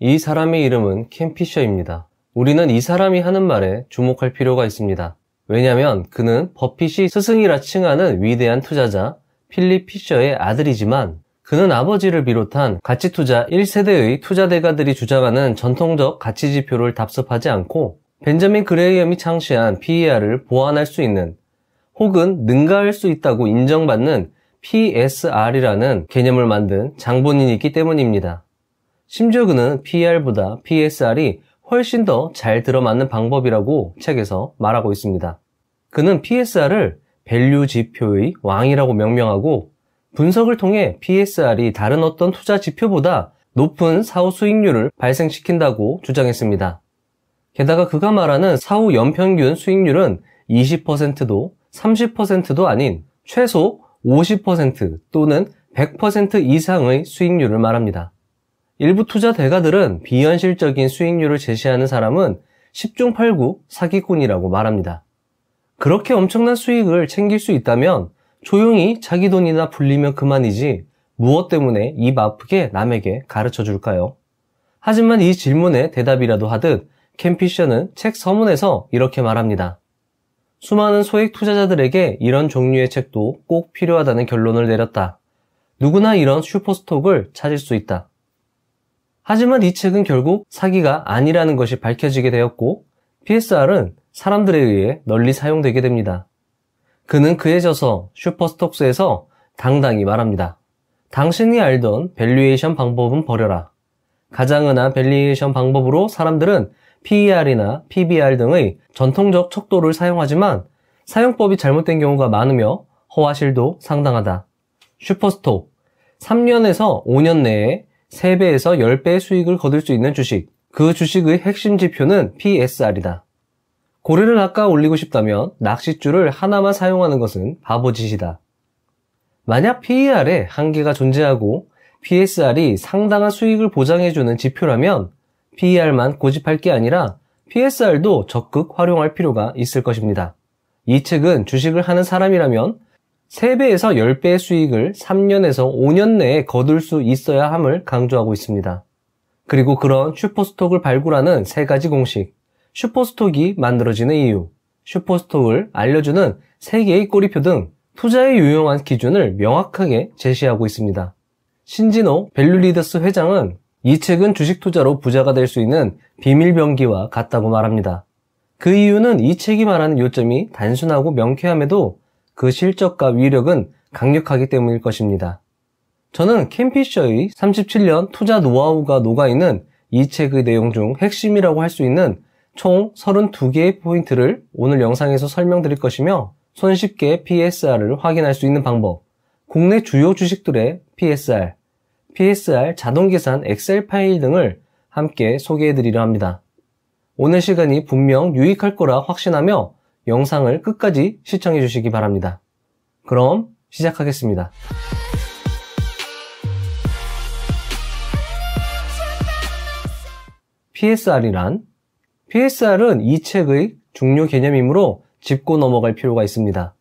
이 사람의 이름은 켄 피셔입니다. 우리는 이 사람이 하는 말에 주목할 필요가 있습니다. 왜냐하면 그는 버핏이 스승이라 칭하는 위대한 투자자 필립 피셔의 아들이지만 그는 아버지를 비롯한 가치투자 1세대의 투자대가들이 주장하는 전통적 가치지표를 답습하지 않고 벤저민 그레이엄이 창시한 PER을 보완할 수 있는 혹은 능가할 수 있다고 인정받는 PSR이라는 개념을 만든 장본인이기 때문입니다. 심지어 그는 PER보다 PSR이 훨씬 더 잘 들어맞는 방법이라고 책에서 말하고 있습니다. 그는 PSR을 밸류 지표의 왕이라고 명명하고 분석을 통해 PSR이 다른 어떤 투자 지표보다 높은 사후 수익률을 발생시킨다고 주장했습니다. 게다가 그가 말하는 사후 연평균 수익률은 20%도 30%도 아닌 최소 50% 또는 100% 이상의 수익률을 말합니다. 일부 투자 대가들은 비현실적인 수익률을 제시하는 사람은 10중 8구 사기꾼이라고 말합니다. 그렇게 엄청난 수익을 챙길 수 있다면 조용히 자기 돈이나 불리면 그만이지 무엇 때문에 입 아프게 남에게 가르쳐 줄까요? 하지만 이 질문에 대답이라도 하듯 켄 피셔는 책 서문에서 이렇게 말합니다. 수많은 소액 투자자들에게 이런 종류의 책도 꼭 필요하다는 결론을 내렸다. 누구나 이런 슈퍼스톡을 찾을 수 있다. 하지만 이 책은 결국 사기가 아니라는 것이 밝혀지게 되었고 PSR은 사람들에 의해 널리 사용되게 됩니다. 그는 그에 져서 슈퍼스톡스에서 당당히 말합니다. 당신이 알던 밸류에이션 방법은 버려라. 가장 흔한 밸류에이션 방법으로 사람들은 PER이나 PBR 등의 전통적 척도를 사용하지만 사용법이 잘못된 경우가 많으며 허와실도 상당하다. 슈퍼스톡, 3년에서 5년 내에 3배에서 10배의 수익을 거둘 수 있는 주식, 그 주식의 핵심 지표는 PSR이다. 고래를 낚아 올리고 싶다면 낚싯줄을 하나만 사용하는 것은 바보짓이다. 만약 PER에 한계가 존재하고 PSR이 상당한 수익을 보장해주는 지표라면 PER만 고집할 게 아니라 PSR도 적극 활용할 필요가 있을 것입니다. 이 책은 주식을 하는 사람이라면 3배에서 10배의 수익을 3년에서 5년 내에 거둘 수 있어야 함을 강조하고 있습니다. 그리고 그런 슈퍼스톡을 발굴하는 3가지 공식, 슈퍼스톡이 만들어지는 이유, 슈퍼스톡을 알려주는 3개의 꼬리표 등 투자에 유용한 기준을 명확하게 제시하고 있습니다. 신진호 밸류리더스 회장은 이 책은 주식 투자로 부자가 될 수 있는 비밀병기와 같다고 말합니다. 그 이유는 이 책이 말하는 요점이 단순하고 명쾌함에도 그 실적과 위력은 강력하기 때문일 것입니다. 저는 켄 피셔의 37년 투자 노하우가 녹아있는 이 책의 내용 중 핵심이라고 할 수 있는 총 32개의 포인트를 오늘 영상에서 설명드릴 것이며 손쉽게 PSR을 확인할 수 있는 방법, 국내 주요 주식들의 PSR, PSR 자동계산 엑셀 파일 등을 함께 소개해드리려 합니다. 오늘 시간이 분명 유익할 거라 확신하며 영상을 끝까지 시청해 주시기 바랍니다. 그럼 시작하겠습니다. PSR이란? PSR은 이 책의 중요 개념이므로 짚고 넘어갈 필요가 있습니다.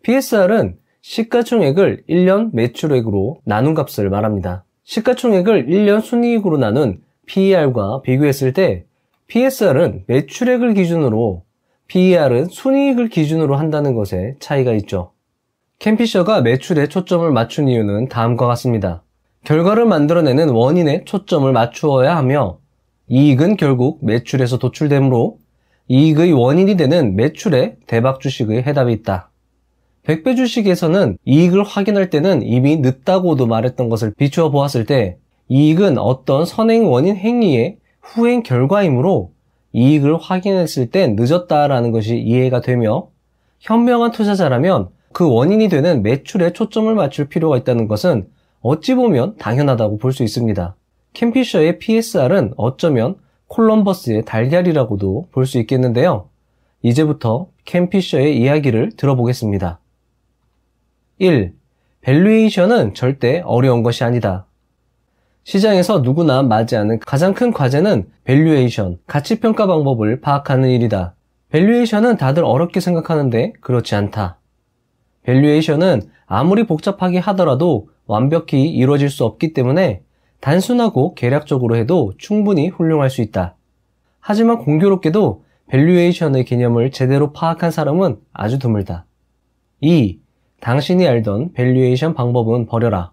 PSR은 시가총액을 1년 매출액으로 나눈 값을 말합니다. 시가총액을 1년 순이익으로 나눈 PER과 비교했을 때 PSR은 매출액을 기준으로, PER은 순이익을 기준으로 한다는 것에 차이가 있죠. 켄 피셔가 매출에 초점을 맞춘 이유는 다음과 같습니다. 결과를 만들어내는 원인에 초점을 맞추어야 하며 이익은 결국 매출에서 도출되므로 이익의 원인이 되는 매출에 대박 주식의 해답이 있다. 100배 주식에서는 이익을 확인할 때는 이미 늦다고도 말했던 것을 비추어 보았을 때 이익은 어떤 선행 원인 행위의 후행 결과이므로 이익을 확인했을 때 늦었다라는 것이 이해가 되며 현명한 투자자라면 그 원인이 되는 매출에 초점을 맞출 필요가 있다는 것은 어찌 보면 당연하다고 볼 수 있습니다. 켄 피셔의 PSR은 어쩌면 콜럼버스의 달걀이라고도 볼 수 있겠는데요. 이제부터 켄 피셔의 이야기를 들어보겠습니다. 1. 밸류에이션은 절대 어려운 것이 아니다. 시장에서 누구나 맞이하는 가장 큰 과제는 밸류에이션, 가치평가 방법을 파악하는 일이다. 밸류에이션은 다들 어렵게 생각하는데 그렇지 않다. 밸류에이션은 아무리 복잡하게 하더라도 완벽히 이루어질 수 없기 때문에 단순하고 계략적으로 해도 충분히 훌륭할 수 있다. 하지만 공교롭게도 밸류에이션의 개념을 제대로 파악한 사람은 아주 드물다. 2. 당신이 알던 밸류에이션 방법은 버려라.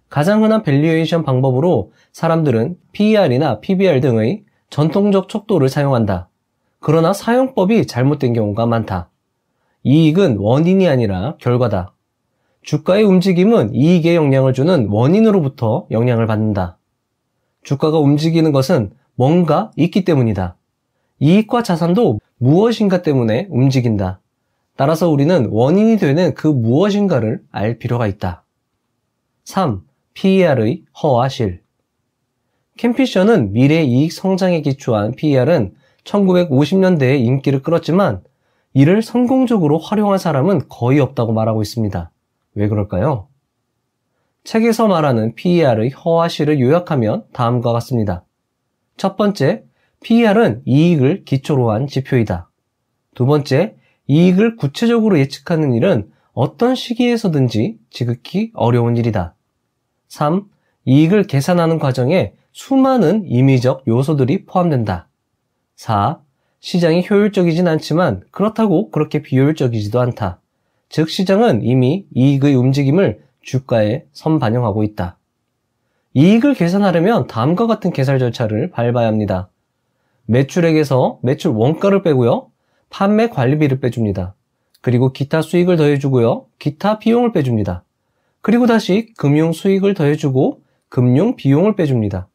가장 흔한 밸류에이션 방법으로 사람들은 PER이나 PBR 등의 전통적 척도를 사용한다. 그러나 사용법이 잘못된 경우가 많다. 이익은 원인이 아니라 결과다. 주가의 움직임은 이익에 영향을 주는 원인으로부터 영향을 받는다. 주가가 움직이는 것은 뭔가 있기 때문이다. 이익과 자산도 무엇인가 때문에 움직인다. 따라서 우리는 원인이 되는 그 무엇인가를 알 필요가 있다. 3. PER의 허와 실. 켄 피셔는 미래 이익 성장에 기초한 PER은 1950년대에 인기를 끌었지만 이를 성공적으로 활용한 사람은 거의 없다고 말하고 있습니다. 왜 그럴까요? 책에서 말하는 PER의 허와 실을 요약하면 다음과 같습니다. 첫 번째, PER은 이익을 기초로 한 지표이다. 두 번째, 이익을 구체적으로 예측하는 일은 어떤 시기에서든지 지극히 어려운 일이다. 3. 이익을 계산하는 과정에 수많은 임의적 요소들이 포함된다. 4. 시장이 효율적이진 않지만 그렇다고 그렇게 비효율적이지도 않다. 즉 시장은 이미 이익의 움직임을 주가에 선반영하고 있다. 이익을 계산하려면 다음과 같은 계산 절차를 밟아야 합니다. 매출액에서 매출 원가를 빼고요. 판매 관리비를 빼줍니다. 그리고 기타 수익을 더해주고요. 기타 비용을 빼줍니다. 그리고 다시 금융 수익을 더해주고 금융 비용을 빼줍니다.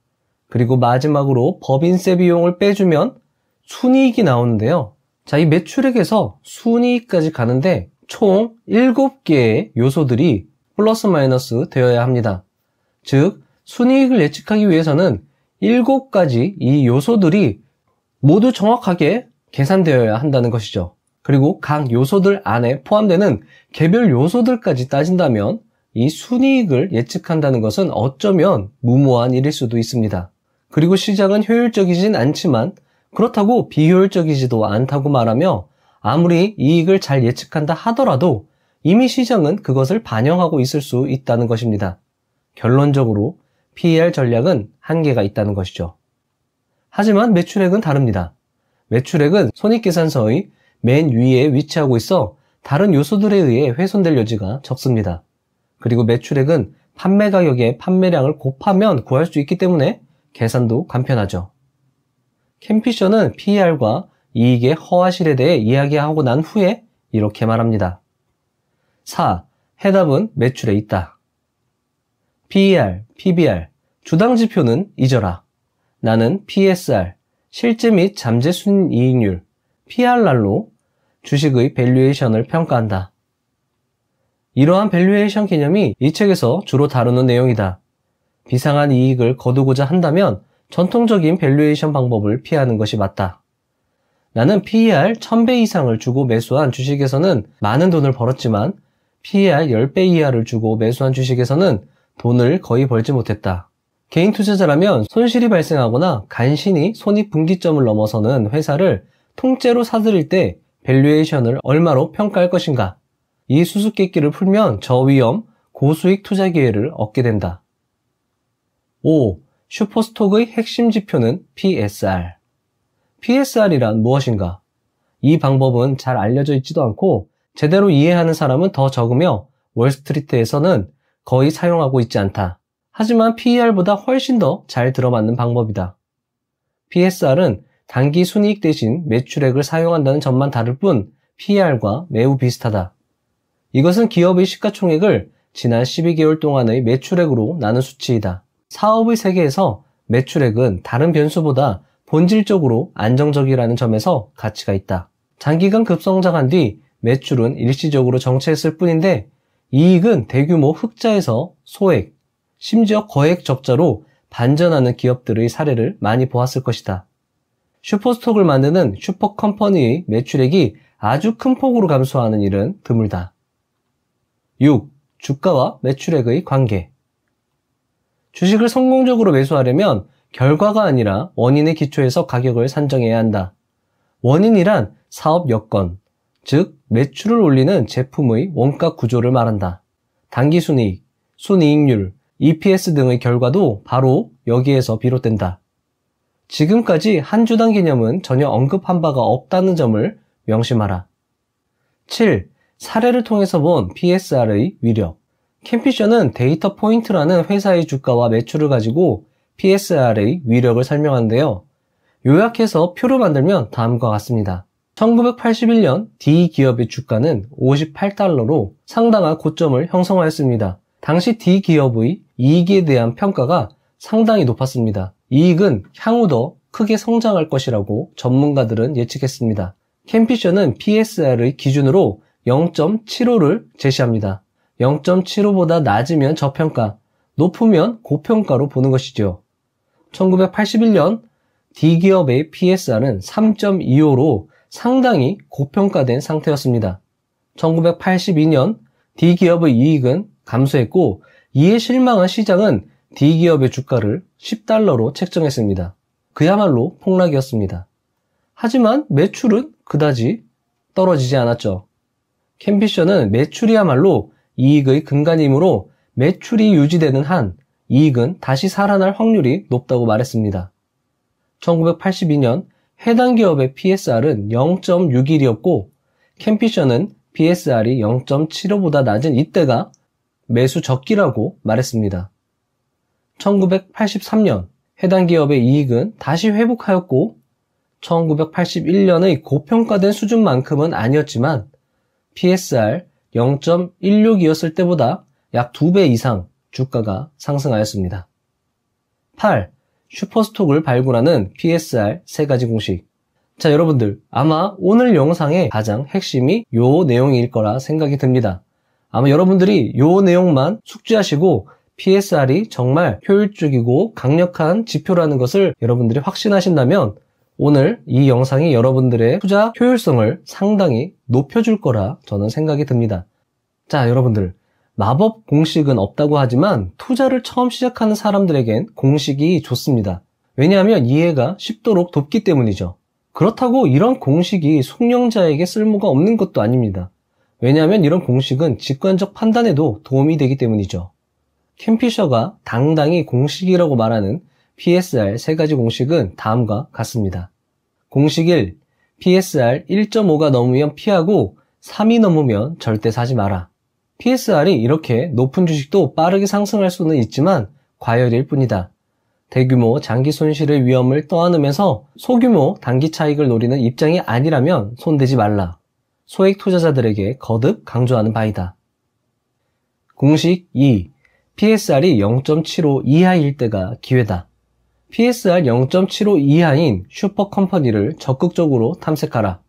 그리고 마지막으로 법인세 비용을 빼주면 순이익이 나오는데요. 자, 이 매출액에서 순이익까지 가는데 총 7개의 요소들이 플러스 마이너스 되어야 합니다. 즉, 순이익을 예측하기 위해서는 7가지 이 요소들이 모두 정확하게 계산되어야 한다는 것이죠. 그리고 각 요소들 안에 포함되는 개별 요소들까지 따진다면 이 순이익을 예측한다는 것은 어쩌면 무모한 일일 수도 있습니다. 그리고 시장은 효율적이진 않지만 그렇다고 비효율적이지도 않다고 말하며 아무리 이익을 잘 예측한다 하더라도 이미 시장은 그것을 반영하고 있을 수 있다는 것입니다. 결론적으로 PER 전략은 한계가 있다는 것이죠. 하지만 매출액은 다릅니다. 매출액은 손익계산서의 맨 위에 위치하고 있어 다른 요소들에 의해 훼손될 여지가 적습니다. 그리고 매출액은 판매 가격에 판매량을 곱하면 구할 수 있기 때문에 계산도 간편하죠. 켄 피셔는 PER과 이익의 허와실에 대해 이야기하고 난 후에 이렇게 말합니다. 4. 해답은 매출에 있다. PER, PBR, 주당 지표는 잊어라. 나는 PSR, 실제 및 잠재 순이익률, PRR로 주식의 밸류에이션을 평가한다. 이러한 밸류에이션 개념이 이 책에서 주로 다루는 내용이다. 비상한 이익을 거두고자 한다면 전통적인 밸류에이션 방법을 피하는 것이 맞다. 나는 PER 1000배 이상을 주고 매수한 주식에서는 많은 돈을 벌었지만 PER 10배 이하를 주고 매수한 주식에서는 돈을 거의 벌지 못했다. 개인 투자자라면 손실이 발생하거나 간신히 손익분기점을 넘어서는 회사를 통째로 사들일 때 밸류에이션을 얼마로 평가할 것인가? 이 수수께끼를 풀면 저위험, 고수익 투자 기회를 얻게 된다. 5. 슈퍼스톡의 핵심 지표는 PSR. PSR이란 무엇인가? 이 방법은 잘 알려져 있지도 않고 제대로 이해하는 사람은 더 적으며 월스트리트에서는 거의 사용하고 있지 않다. 하지만 PER보다 훨씬 더 잘 들어맞는 방법이다. PSR은 단기 순이익 대신 매출액을 사용한다는 점만 다를 뿐 PER과 매우 비슷하다. 이것은 기업의 시가총액을 지난 12개월 동안의 매출액으로 나눈 수치이다. 사업의 세계에서 매출액은 다른 변수보다 본질적으로 안정적이라는 점에서 가치가 있다. 장기간 급성장한 뒤 매출은 일시적으로 정체했을 뿐인데 이익은 대규모 흑자에서 소액, 심지어 거액 적자로 반전하는 기업들의 사례를 많이 보았을 것이다. 슈퍼스톡을 만드는 슈퍼컴퍼니의 매출액이 아주 큰 폭으로 감소하는 일은 드물다. 6. 주가와 매출액의 관계. 주식을 성공적으로 매수하려면 결과가 아니라 원인의 기초에서 가격을 산정해야 한다. 원인이란 사업 여건, 즉 매출을 올리는 제품의 원가 구조를 말한다. 단기 순이익, 순이익률, EPS 등의 결과도 바로 여기에서 비롯된다. 지금까지 한 주당 개념은 전혀 언급한 바가 없다는 점을 명심하라. 7. 사례를 통해서 본 PSR의 위력. 캠피셔는 데이터 포인트라는 회사의 주가와 매출을 가지고 PSR의 위력을 설명하는데요. 요약해서 표를 만들면 다음과 같습니다. 1981년 D기업의 주가는 58달러로 상당한 고점을 형성하였습니다. 당시 D기업의 이익에 대한 평가가 상당히 높았습니다. 이익은 향후 더 크게 성장할 것이라고 전문가들은 예측했습니다. 캠피셔는 PSR의 기준으로 0.75를 제시합니다. 0.75보다 낮으면 저평가, 높으면 고평가로 보는 것이죠. 1981년 D기업의 PSR은 3.25로 상당히 고평가된 상태였습니다. 1982년 D기업의 이익은 감소했고 이에 실망한 시장은 D기업의 주가를 10달러로 책정했습니다. 그야말로 폭락이었습니다. 하지만 매출은 그다지 떨어지지 않았죠. 캠피셔는 매출이야말로 이익의 근간이므로 매출이 유지되는 한 이익은 다시 살아날 확률이 높다고 말했습니다. 1982년 해당 기업의 PSR은 0.61이었고 캠피셔는 PSR이 0.75보다 낮은 이때가 매수 적기라고 말했습니다. 1983년 해당 기업의 이익은 다시 회복하였고 1981년의 고평가된 수준만큼은 아니었지만 PSR 0.16이었을 때보다 약 2배 이상 주가가 상승하였습니다. 8. 슈퍼스톡을 발굴하는 PSR 3가지 공식. 자, 여러분들 아마 오늘 영상의 가장 핵심이 요 내용일 거라 생각이 듭니다. 아마 여러분들이 요 내용만 숙지하시고 PSR이 정말 효율적이고 강력한 지표라는 것을 여러분들이 확신하신다면 오늘 이 영상이 여러분들의 투자 효율성을 상당히 높여줄 거라 저는 생각이 듭니다. 자, 여러분들 마법 공식은 없다고 하지만 투자를 처음 시작하는 사람들에겐 공식이 좋습니다. 왜냐하면 이해가 쉽도록 돕기 때문이죠. 그렇다고 이런 공식이 숙련자에게 쓸모가 없는 것도 아닙니다. 왜냐하면 이런 공식은 직관적 판단에도 도움이 되기 때문이죠. 캠피셔가 당당히 공식이라고 말하는 PSR 3가지 공식은 다음과 같습니다. 공식 1. PSR 1.5가 넘으면 피하고 3이 넘으면 절대 사지 마라. PSR이 이렇게 높은 주식도 빠르게 상승할 수는 있지만 과열일 뿐이다. 대규모 장기 손실의 위험을 떠안으면서 소규모 단기 차익을 노리는 입장이 아니라면 손대지 말라. 소액 투자자들에게 거듭 강조하는 바이다. 공식 2. PSR이 0.75 이하일 때가 기회다. PSR 0.75 이하인 슈퍼컴퍼니를 적극적으로 탐색하라.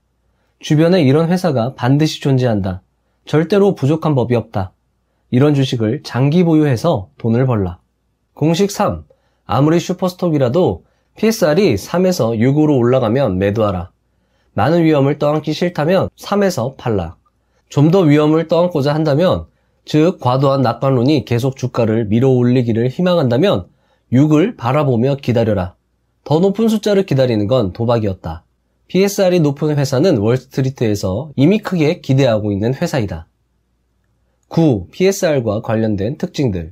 주변에 이런 회사가 반드시 존재한다. 절대로 부족한 법이 없다. 이런 주식을 장기 보유해서 돈을 벌라. 공식 3. 아무리 슈퍼스톡이라도 PSR이 3에서 6으로 올라가면 매도하라. 많은 위험을 떠안기 싫다면 3에서 팔라. 좀 더 위험을 떠안고자 한다면, 즉 과도한 낙관론이 계속 주가를 밀어 올리기를 희망한다면 6을 바라보며 기다려라. 더 높은 숫자를 기다리는 건 도박이었다. PSR이 높은 회사는 월스트리트에서 이미 크게 기대하고 있는 회사이다. 9. PSR과 관련된 특징들.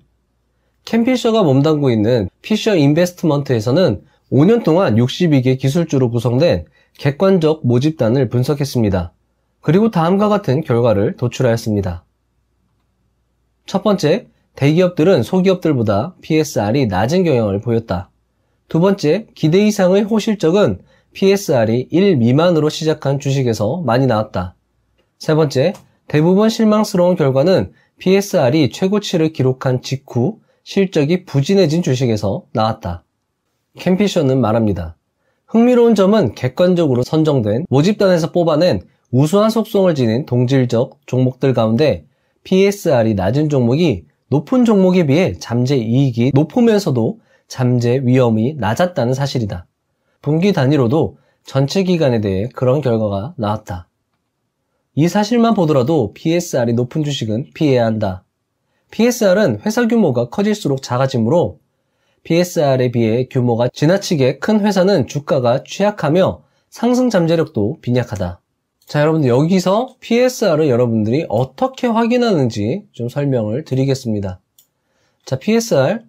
캠피셔가 몸담고 있는 피셔 인베스트먼트에서는 5년 동안 62개 기술주로 구성된 객관적 모집단을 분석했습니다. 그리고 다음과 같은 결과를 도출하였습니다. 첫 번째, 대기업들은 소기업들보다 PSR이 낮은 경향을 보였다. 두 번째, 기대 이상의 호실적은 PSR이 1 미만으로 시작한 주식에서 많이 나왔다. 세 번째, 대부분 실망스러운 결과는 PSR이 최고치를 기록한 직후 실적이 부진해진 주식에서 나왔다. 캠피셔는 말합니다. 흥미로운 점은 객관적으로 선정된 모집단에서 뽑아낸 우수한 속성을 지닌 동질적 종목들 가운데 PSR이 낮은 종목이 높은 종목에 비해 잠재 이익이 높으면서도 잠재 위험이 낮았다는 사실이다. 분기 단위로도 전체 기간에 대해 그런 결과가 나왔다. 이 사실만 보더라도 PSR이 높은 주식은 피해야 한다. PSR은 회사 규모가 커질수록 작아지므로 PSR에 비해 규모가 지나치게 큰 회사는 주가가 취약하며 상승 잠재력도 빈약하다. 자, 여러분들 여기서 PSR을 여러분들이 어떻게 확인하는지 좀 설명을 드리겠습니다. 자, PSR.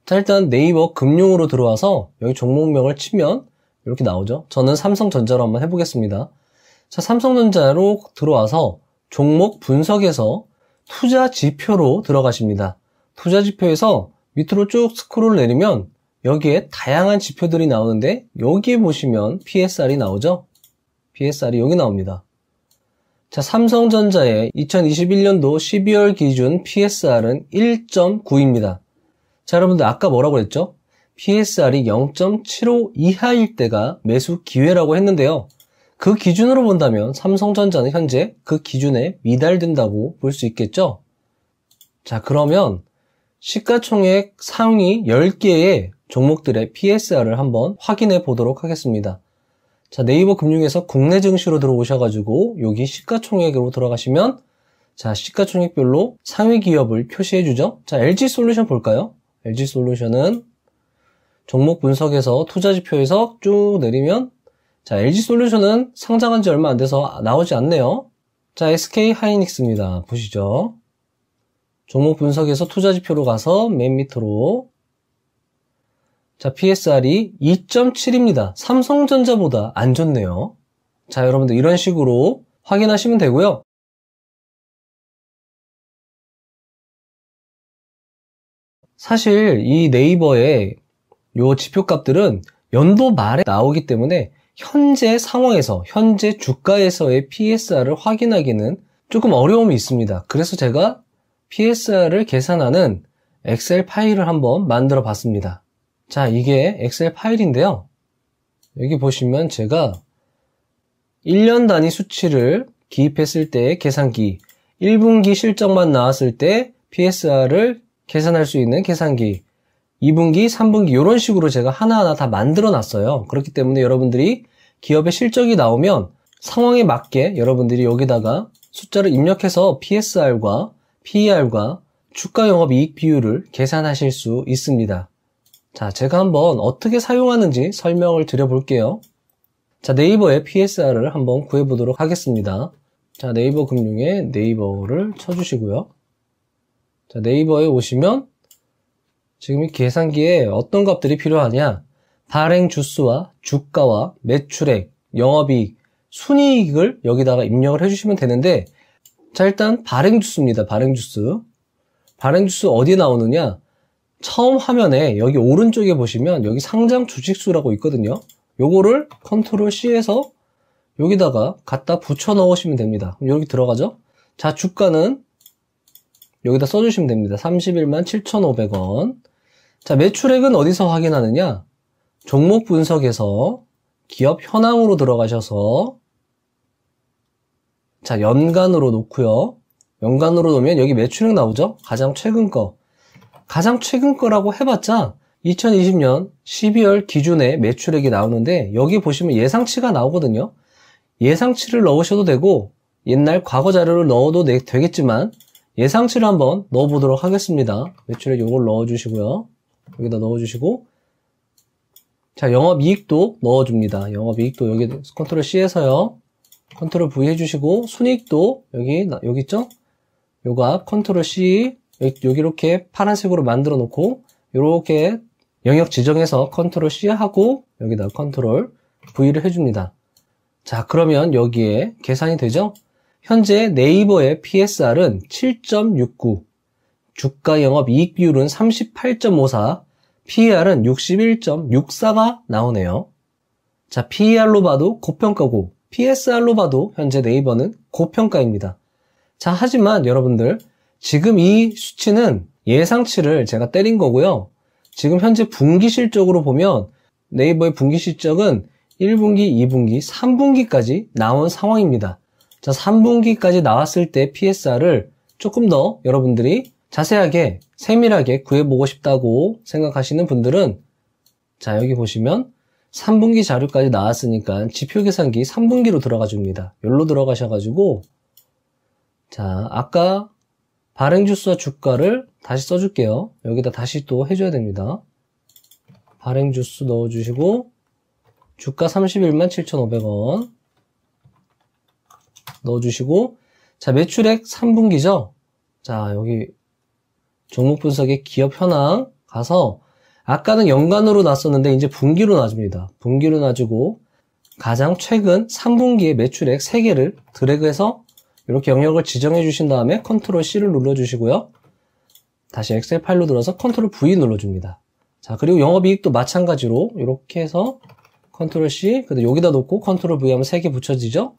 자, 일단 네이버 금융으로 들어와서 여기 종목명을 치면 이렇게 나오죠. 저는 삼성전자로 한번 해보겠습니다. 자, 삼성전자로 들어와서 종목 분석에서 투자 지표로 들어가십니다. 투자 지표에서 밑으로 쭉 스크롤 내리면 여기에 다양한 지표들이 나오는데 여기 보시면 PSR이 나오죠. PSR이 여기 나옵니다. 자, 삼성전자의 2021년도 12월 기준 PSR은 1.9입니다. 자, 여러분들 아까 뭐라고 했죠? PSR이 0.75 이하일 때가 매수 기회라고 했는데요. 그 기준으로 본다면 삼성전자는 현재 그 기준에 미달된다고 볼 수 있겠죠? 자, 그러면 시가총액 상위 10개의 종목들의 PSR을 한번 확인해 보도록 하겠습니다. 자, 네이버 금융에서 국내 증시로 들어오셔가지고 여기 시가총액으로 들어가시면 자, 시가총액별로 상위 기업을 표시해 주죠. 자, LG솔루션 볼까요? LG솔루션은 종목 분석에서 투자지표에서 쭉 내리면 자, LG솔루션은 상장한 지 얼마 안 돼서 나오지 않네요. 자, SK하이닉스입니다. 보시죠. 종목 분석에서 투자지표로 가서 맨 밑으로 자, PSR이 2.7입니다. 삼성전자보다 안 좋네요. 자, 여러분들 이런 식으로 확인하시면 되고요. 사실 이 네이버의 요 지표값들은 연도 말에 나오기 때문에 현재 상황에서, 현재 주가에서의 PSR을 확인하기는 조금 어려움이 있습니다. 그래서 제가 PSR을 계산하는 엑셀 파일을 한번 만들어 봤습니다. 자, 이게 엑셀 파일인데요. 여기 보시면 제가 1년 단위 수치를 기입했을 때 계산기, 1분기 실적만 나왔을 때 PSR을 계산할 수 있는 계산기, 2분기, 3분기 이런 식으로 제가 하나하나 다 만들어 놨어요. 그렇기 때문에 여러분들이 기업의 실적이 나오면 상황에 맞게 여러분들이 여기다가 숫자를 입력해서 PSR과 PER과 주가 영업이익 비율을 계산하실 수 있습니다. 자, 제가 한번 어떻게 사용하는지 설명을 드려볼게요. 자, 네이버의 PSR을 한번 구해보도록 하겠습니다. 자, 네이버 금융에 네이버를 쳐주시고요. 자, 네이버에 오시면 지금 이 계산기에 어떤 값들이 필요하냐? 발행 주수와 주가와 매출액, 영업이익, 순이익을 여기다가 입력을 해주시면 되는데 자, 일단 발행 주수입니다. 발행 주수. 발행 주수 어디에 나오느냐? 처음 화면에 여기 오른쪽에 보시면 여기 상장 주식수라고 있거든요. 요거를 컨트롤 C에서 여기다가 갖다 붙여 넣으시면 됩니다. 그럼 여기 들어가죠. 자, 주가는 여기다 써주시면 됩니다. 31만 7,500원. 자, 매출액은 어디서 확인하느냐? 종목 분석에서 기업 현황으로 들어가셔서 자, 연간으로 놓고요. 연간으로 놓으면 여기 매출액 나오죠? 가장 최근 거. 가장 최근 거라고 해봤자 2020년 12월 기준의 매출액이 나오는데 여기 보시면 예상치가 나오거든요. 예상치를 넣으셔도 되고 옛날 과거 자료를 넣어도 되겠지만 예상치를 한번 넣어보도록 하겠습니다. 매출액 요걸 넣어주시고요. 여기다 넣어주시고 자, 영업이익도 넣어줍니다. 영업이익도 여기 컨트롤 C에서요. 컨트롤 V 해주시고 순이익도 여기 있죠? 요가 컨트롤 C 여기 이렇게 파란색으로 만들어 놓고 이렇게 영역 지정해서 컨트롤 C 하고 여기다 컨트롤 V를 해줍니다. 자, 그러면 여기에 계산이 되죠? 현재 네이버의 PSR은 7.69, 주가 영업 이익 비율은 38.54, PER은 61.64가 나오네요. 자, PER로 봐도 고평가고 PSR로 봐도 현재 네이버는 고평가입니다. 자, 하지만 여러분들 지금 이 수치는 예상치를 제가 때린 거고요. 지금 현재 분기 실적으로 보면 네이버의 분기 실적은 1분기, 2분기, 3분기까지 나온 상황입니다. 자, 3분기까지 나왔을 때 PSR을 조금 더 여러분들이 자세하게 세밀하게 구해보고 싶다고 생각하시는 분들은 자, 여기 보시면 3분기 자료까지 나왔으니까 지표 계산기 3분기로 들어가 줍니다. 여기로 들어가셔가지고 자, 아까 발행 주수와 주가를 다시 써줄게요. 여기다 다시 또 해줘야 됩니다. 발행 주수 넣어주시고 주가 31만 7,500원 넣어주시고 자, 매출액 3분기죠. 자, 여기 종목 분석의 기업 현황 가서 아까는 연간으로 놨었는데 이제 분기로 놔줍니다. 분기로 놔주고 가장 최근 3분기의 매출액 3개를 드래그해서 이렇게 영역을 지정해 주신 다음에 컨트롤 C를 눌러주시고요. 다시 엑셀 파일로 들어서 컨트롤 V 눌러줍니다. 자, 그리고 영업이익도 마찬가지로 이렇게 해서 컨트롤 C, 근데 여기다 놓고 컨트롤 V 하면 3개 붙여지죠?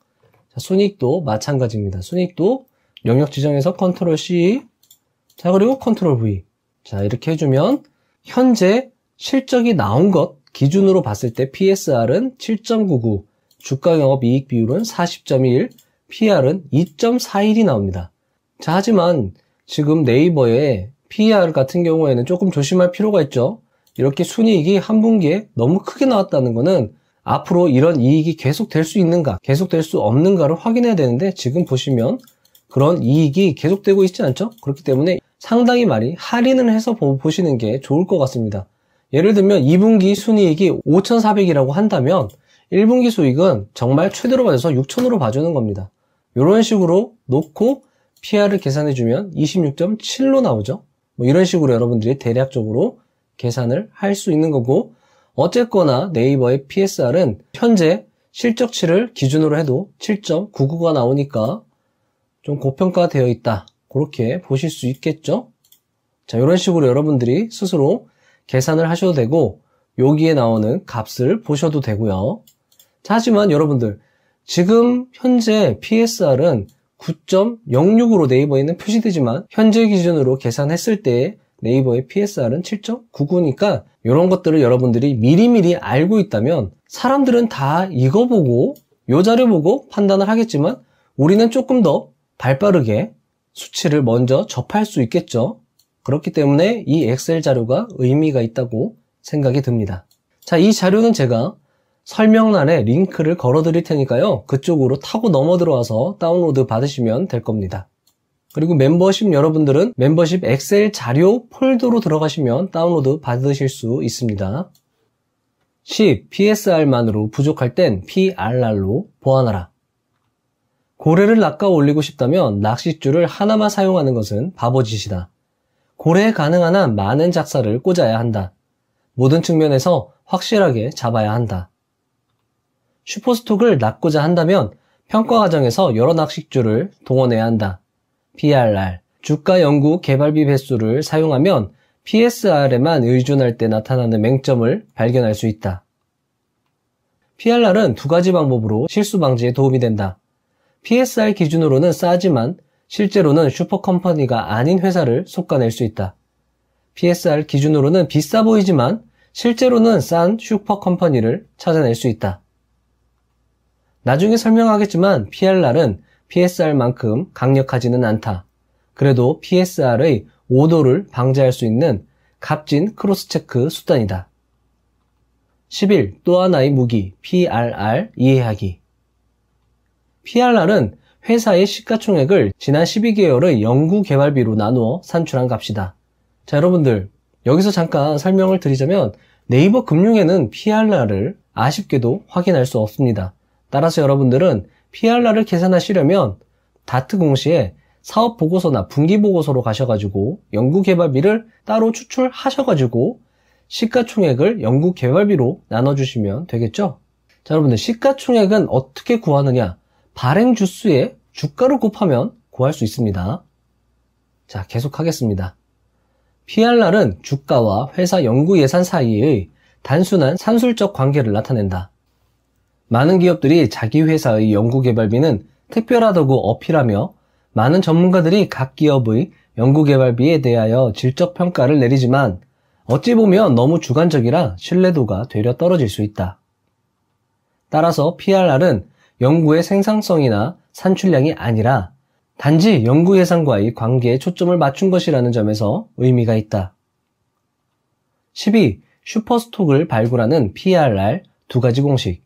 자, 순이익도 마찬가지입니다. 순이익도 영역 지정해서 컨트롤 C, 자, 그리고 컨트롤 V. 자, 이렇게 해주면 현재 실적이 나온 것 기준으로 봤을 때 PSR은 7.99, 주가 영업이익 비율은 40.1, PR은 2.41이 나옵니다. 자, 하지만 지금 네이버의 PER 같은 경우에는 조금 조심할 필요가 있죠. 이렇게 순이익이 한 분기에 너무 크게 나왔다는 것은 앞으로 이런 이익이 계속될 수 있는가, 계속될 수 없는가를 확인해야 되는데 지금 보시면 그런 이익이 계속되고 있지 않죠? 그렇기 때문에 상당히 많이 할인을 해서 보시는 게 좋을 것 같습니다. 예를 들면 2분기 순이익이 5,400이라고 한다면 1분기 수익은 정말 최대로 봐줘서 6,000으로 봐주는 겁니다. 이런 식으로 놓고 PR을 계산해주면 26.7로 나오죠. 뭐 이런 식으로 여러분들이 대략적으로 계산을 할 수 있는 거고, 어쨌거나 네이버의 PSR은 현재 실적치를 기준으로 해도 7.99가 나오니까 좀 고평가되어 있다, 그렇게 보실 수 있겠죠. 자, 이런 식으로 여러분들이 스스로 계산을 하셔도 되고 여기에 나오는 값을 보셔도 되고요. 자, 하지만 여러분들 지금 현재 PSR은 9.06으로 네이버에는 표시되지만 현재 기준으로 계산했을 때 네이버의 PSR은 7.99니까 이런 것들을 여러분들이 미리미리 알고 있다면 사람들은 다 이거 보고 요 자료 보고 판단을 하겠지만 우리는 조금 더 발빠르게 수치를 먼저 접할 수 있겠죠. 그렇기 때문에 이 엑셀 자료가 의미가 있다고 생각이 듭니다. 자, 이 자료는 제가 설명란에 링크를 걸어 드릴 테니까요. 그쪽으로 타고 넘어 들어와서 다운로드 받으시면 될 겁니다. 그리고 멤버십 여러분들은 멤버십 엑셀 자료 폴더로 들어가시면 다운로드 받으실 수 있습니다. 10. PSR만으로 부족할 땐 PRR로 보완하라. 고래를 낚아 올리고 싶다면 낚싯줄을 하나만 사용하는 것은 바보짓이다. 고래에 가능한 한 많은 작사를 꽂아야 한다. 모든 측면에서 확실하게 잡아야 한다. 슈퍼스톡을 낚고자 한다면 평가 과정에서 여러 낚싯줄을 동원해야 한다. PRR, 주가 연구 개발비 배수를 사용하면 PSR에만 의존할 때 나타나는 맹점을 발견할 수 있다. PRR은 두 가지 방법으로 실수 방지에 도움이 된다. PSR 기준으로는 싸지만 실제로는 슈퍼컴퍼니가 아닌 회사를 솎아낼 수 있다. PSR 기준으로는 비싸 보이지만 실제로는 싼 슈퍼컴퍼니를 찾아낼 수 있다. 나중에 설명하겠지만 PRR은 PSR만큼 강력하지는 않다. 그래도 PSR의 오도를 방지할 수 있는 값진 크로스체크 수단이다. 11. 또 하나의 무기, PRR 이해하기. PRR은 회사의 시가총액을 지난 12개월의 연구개발비로 나누어 산출한 값이다. 자, 여러분들 여기서 잠깐 설명을 드리자면 네이버 금융에는 PRR을 아쉽게도 확인할 수 없습니다. 따라서 여러분들은 PRR을 계산하시려면 다트 공시에 사업보고서나 분기보고서로 가셔가지고 연구개발비를 따로 추출하셔가지고 시가총액을 연구개발비로 나눠주시면 되겠죠? 자, 여러분들 시가총액은 어떻게 구하느냐? 발행주수의 주가를 곱하면 구할 수 있습니다. 자, 계속하겠습니다. PRR은 주가와 회사 연구예산 사이의 단순한 산술적 관계를 나타낸다. 많은 기업들이 자기 회사의 연구개발비는 특별하다고 어필하며 많은 전문가들이 각 기업의 연구개발비에 대하여 질적평가를 내리지만 어찌 보면 너무 주관적이라 신뢰도가 되려 떨어질 수 있다. 따라서 PRR은 연구의 생산성이나 산출량이 아니라 단지 연구 예산과의 관계에 초점을 맞춘 것이라는 점에서 의미가 있다. 12. 슈퍼스톡을 발굴하는 PRR 두 가지 공식.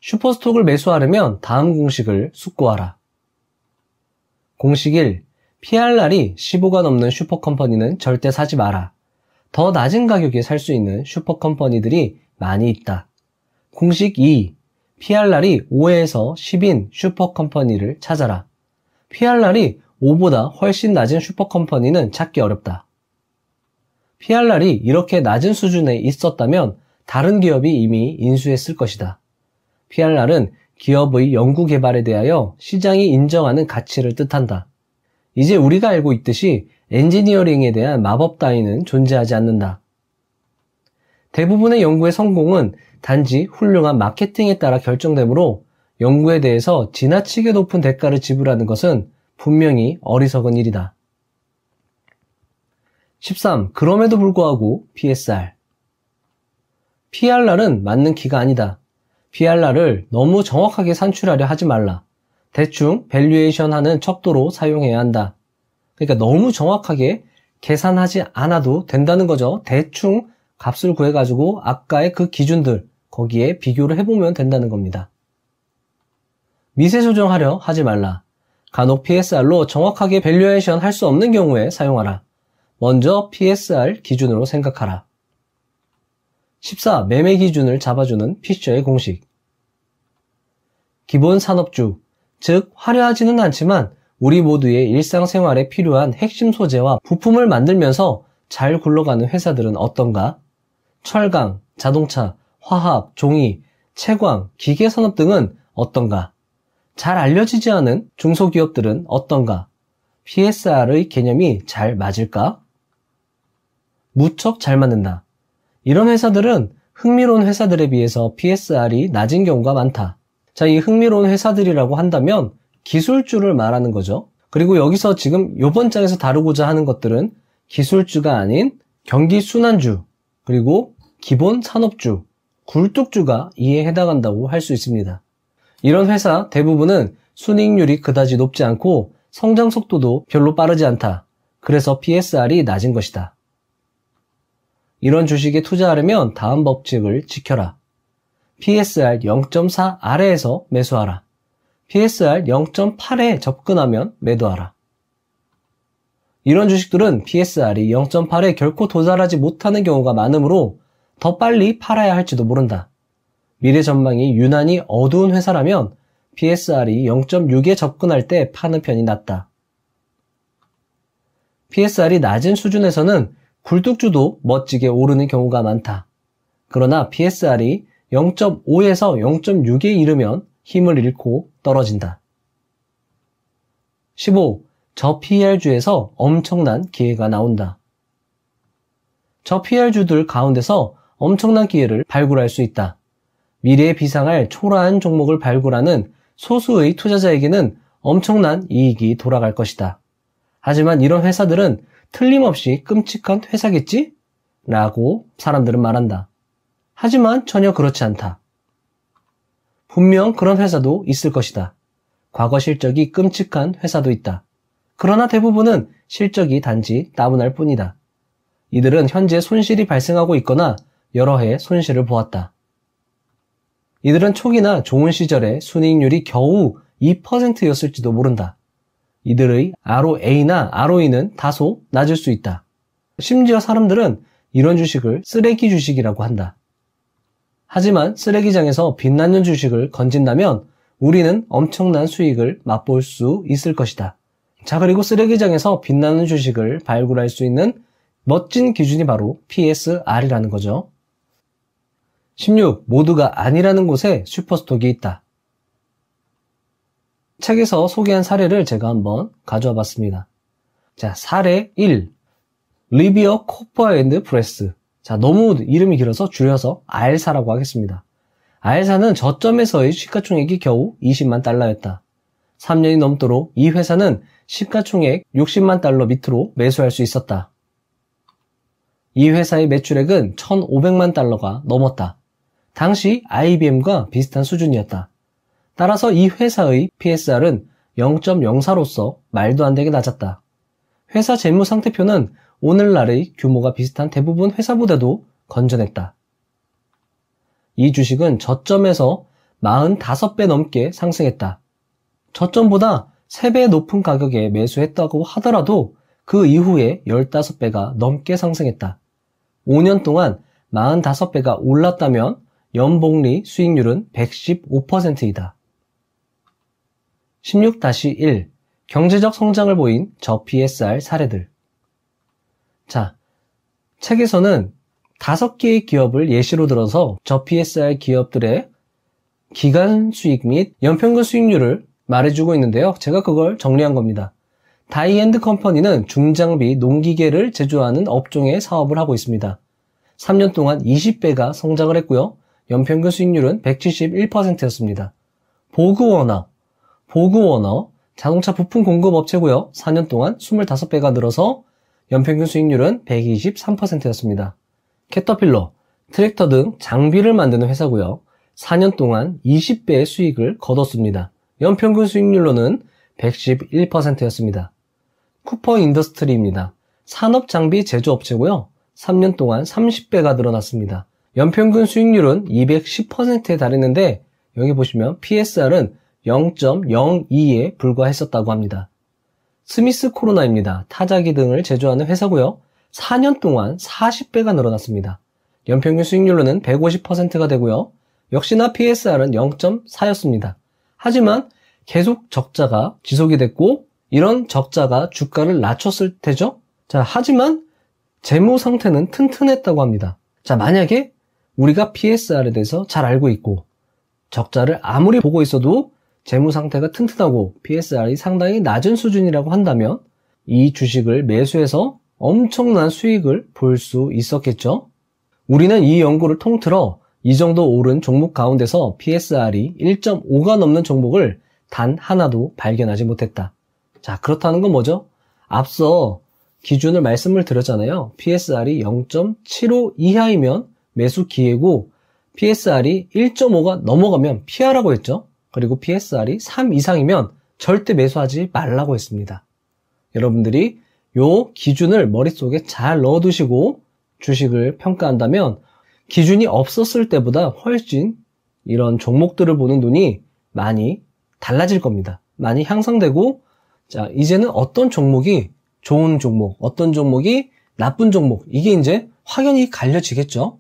슈퍼스톡을 매수하려면 다음 공식을 숙고하라. 공식 1. PRR이 15가 넘는 슈퍼컴퍼니는 절대 사지 마라. 더 낮은 가격에 살 수 있는 슈퍼컴퍼니들이 많이 있다. 공식 2. PRR이 5에서 10인 슈퍼컴퍼니를 찾아라. PRR이 5보다 훨씬 낮은 슈퍼컴퍼니는 찾기 어렵다. PRR이 이렇게 낮은 수준에 있었다면 다른 기업이 이미 인수했을 것이다. PRR은 기업의 연구개발에 대하여 시장이 인정하는 가치를 뜻한다. 이제 우리가 알고 있듯이 엔지니어링에 대한 마법 따위는 존재하지 않는다. 대부분의 연구의 성공은 단지 훌륭한 마케팅에 따라 결정되므로 연구에 대해서 지나치게 높은 대가를 지불하는 것은 분명히 어리석은 일이다. 13. 그럼에도 불구하고 PSR. PRR은 맞는 키가 아니다. PRR을 너무 정확하게 산출하려 하지 말라. 대충 밸류에이션 하는 척도로 사용해야 한다. 그러니까 너무 정확하게 계산하지 않아도 된다는 거죠. 대충 값을 구해가지고 아까의 그 기준들 거기에 비교를 해보면 된다는 겁니다. 미세 조정하려 하지 말라. 간혹 PSR로 정확하게 밸류에이션 할 수 없는 경우에 사용하라. 먼저 PSR 기준으로 생각하라. 14. 매매 기준을 잡아주는 피셔의 공식. 기본 산업주, 즉 화려하지는 않지만 우리 모두의 일상생활에 필요한 핵심 소재와 부품을 만들면서 잘 굴러가는 회사들은 어떤가? 철강, 자동차, 화학, 종이, 채광, 기계산업 등은 어떤가? 잘 알려지지 않은 중소기업들은 어떤가? PSR의 개념이 잘 맞을까? 무척 잘 맞는다. 이런 회사들은 흥미로운 회사들에 비해서 PSR이 낮은 경우가 많다. 자, 이 흥미로운 회사들이라고 한다면 기술주를 말하는 거죠. 그리고 여기서 지금 이번 장에서 다루고자 하는 것들은 기술주가 아닌 경기순환주, 그리고 기본 산업주, 굴뚝주가 이에 해당한다고 할 수 있습니다. 이런 회사 대부분은 순이익률이 그다지 높지 않고 성장 속도도 별로 빠르지 않다. 그래서 PSR이 낮은 것이다. 이런 주식에 투자하려면 다음 법칙을 지켜라. PSR 0.4 아래에서 매수하라. PSR 0.8에 접근하면 매도하라. 이런 주식들은 PSR이 0.8에 결코 도달하지 못하는 경우가 많으므로 더 빨리 팔아야 할지도 모른다. 미래 전망이 유난히 어두운 회사라면 PSR이 0.6에 접근할 때 파는 편이 낫다. PSR이 낮은 수준에서는 굴뚝주도 멋지게 오르는 경우가 많다. 그러나 PSR이 0.5에서 0.6에 이르면 힘을 잃고 떨어진다. 15. 저PR주에서 엄청난 기회가 나온다. 저PR주들 가운데서 엄청난 기회를 발굴할 수 있다. 미래에 비상할 초라한 종목을 발굴하는 소수의 투자자에게는 엄청난 이익이 돌아갈 것이다. 하지만 이런 회사들은 틀림없이 끔찍한 회사겠지? 라고 사람들은 말한다. 하지만 전혀 그렇지 않다. 분명 그런 회사도 있을 것이다. 과거 실적이 끔찍한 회사도 있다. 그러나 대부분은 실적이 단지 따분할 뿐이다. 이들은 현재 손실이 발생하고 있거나 여러 해 손실을 보았다. 이들은 초기나 좋은 시절에 순이익률이 겨우 2%였을지도 모른다. 이들의 ROA나 ROE는 다소 낮을 수 있다. 심지어 사람들은 이런 주식을 쓰레기 주식이라고 한다. 하지만 쓰레기장에서 빛나는 주식을 건진다면 우리는 엄청난 수익을 맛볼 수 있을 것이다. 자, 그리고 쓰레기장에서 빛나는 주식을 발굴할 수 있는 멋진 기준이 바로 PSR이라는 거죠. 16. 모두가 아니라는 곳에 슈퍼스톡이 있다. 책에서 소개한 사례를 제가 한번 가져와 봤습니다. 자, 사례 1. 리비어 코퍼 앤드 프레스. 자, 너무 이름이 길어서 줄여서 알사라고 하겠습니다. 알사는 저점에서의 시가총액이 겨우 20만 달러였다. 3년이 넘도록 이 회사는 시가총액 60만 달러 밑으로 매수할 수 있었다. 이 회사의 매출액은 1,500만 달러가 넘었다. 당시 IBM과 비슷한 수준이었다. 따라서 이 회사의 PSR은 0.04로서 말도 안 되게 낮았다. 회사 재무 상태표는 오늘날의 규모가 비슷한 대부분 회사보다도 건전했다. 이 주식은 저점에서 45배 넘게 상승했다. 저점보다 3배 높은 가격에 매수했다고 하더라도 그 이후에 15배가 넘게 상승했다. 5년 동안 45배가 올랐다면 연복리 수익률은 115%이다. 16-1. 경제적 성장을 보인 저 PSR 사례들. 자, 책에서는 5개의 기업을 예시로 들어서 저 PSR 기업들의 기간 수익 및 연평균 수익률을 말해주고 있는데요. 제가 그걸 정리한 겁니다. 다이앤드 컴퍼니는 중장비 농기계를 제조하는 업종의 사업을 하고 있습니다. 3년 동안 20배가 성장을 했고요. 연평균 수익률은 171%였습니다. 보그워너 자동차 부품 공급 업체고요. 4년 동안 25배가 늘어서 연평균 수익률은 123%였습니다. 캐터필러, 트랙터 등 장비를 만드는 회사고요. 4년 동안 20배의 수익을 거뒀습니다. 연평균 수익률로는 111%였습니다. 쿠퍼 인더스트리입니다. 산업장비 제조업체고요. 3년 동안 30배가 늘어났습니다. 연평균 수익률은 210%에 달했는데 여기 보시면 PSR은 0.02에 불과했었다고 합니다. 스미스 코로나입니다. 타자기 등을 제조하는 회사고요. 4년 동안 40배가 늘어났습니다. 연평균 수익률로는 150%가 되고요. 역시나 PSR은 0.4였습니다. 하지만 계속 적자가 지속이 됐고 이런 적자가 주가를 낮췄을 테죠. 자, 하지만 재무 상태는 튼튼했다고 합니다. 자, 만약에 우리가 PSR에 대해서 잘 알고 있고 적자를 아무리 보고 있어도 재무 상태가 튼튼하고 PSR이 상당히 낮은 수준이라고 한다면 이 주식을 매수해서 엄청난 수익을 볼 수 있었겠죠. 우리는 이 연구를 통틀어 이 정도 오른 종목 가운데서 PSR이 1.5가 넘는 종목을 단 하나도 발견하지 못했다. 자, 그렇다는 건 뭐죠? 앞서 기준을 말씀을 드렸잖아요. PSR이 0.75 이하이면 매수 기회고 PSR이 1.5가 넘어가면 피하라고 했죠. 그리고 PSR이 3 이상이면 절대 매수하지 말라고 했습니다. 여러분들이 요 기준을 머릿속에 잘 넣어두시고 주식을 평가한다면 기준이 없었을 때보다 훨씬 이런 종목들을 보는 눈이 많이 달라질 겁니다. 많이 향상되고, 자, 이제는 어떤 종목이 좋은 종목, 어떤 종목이 나쁜 종목, 이게 이제 확연히 갈려지겠죠.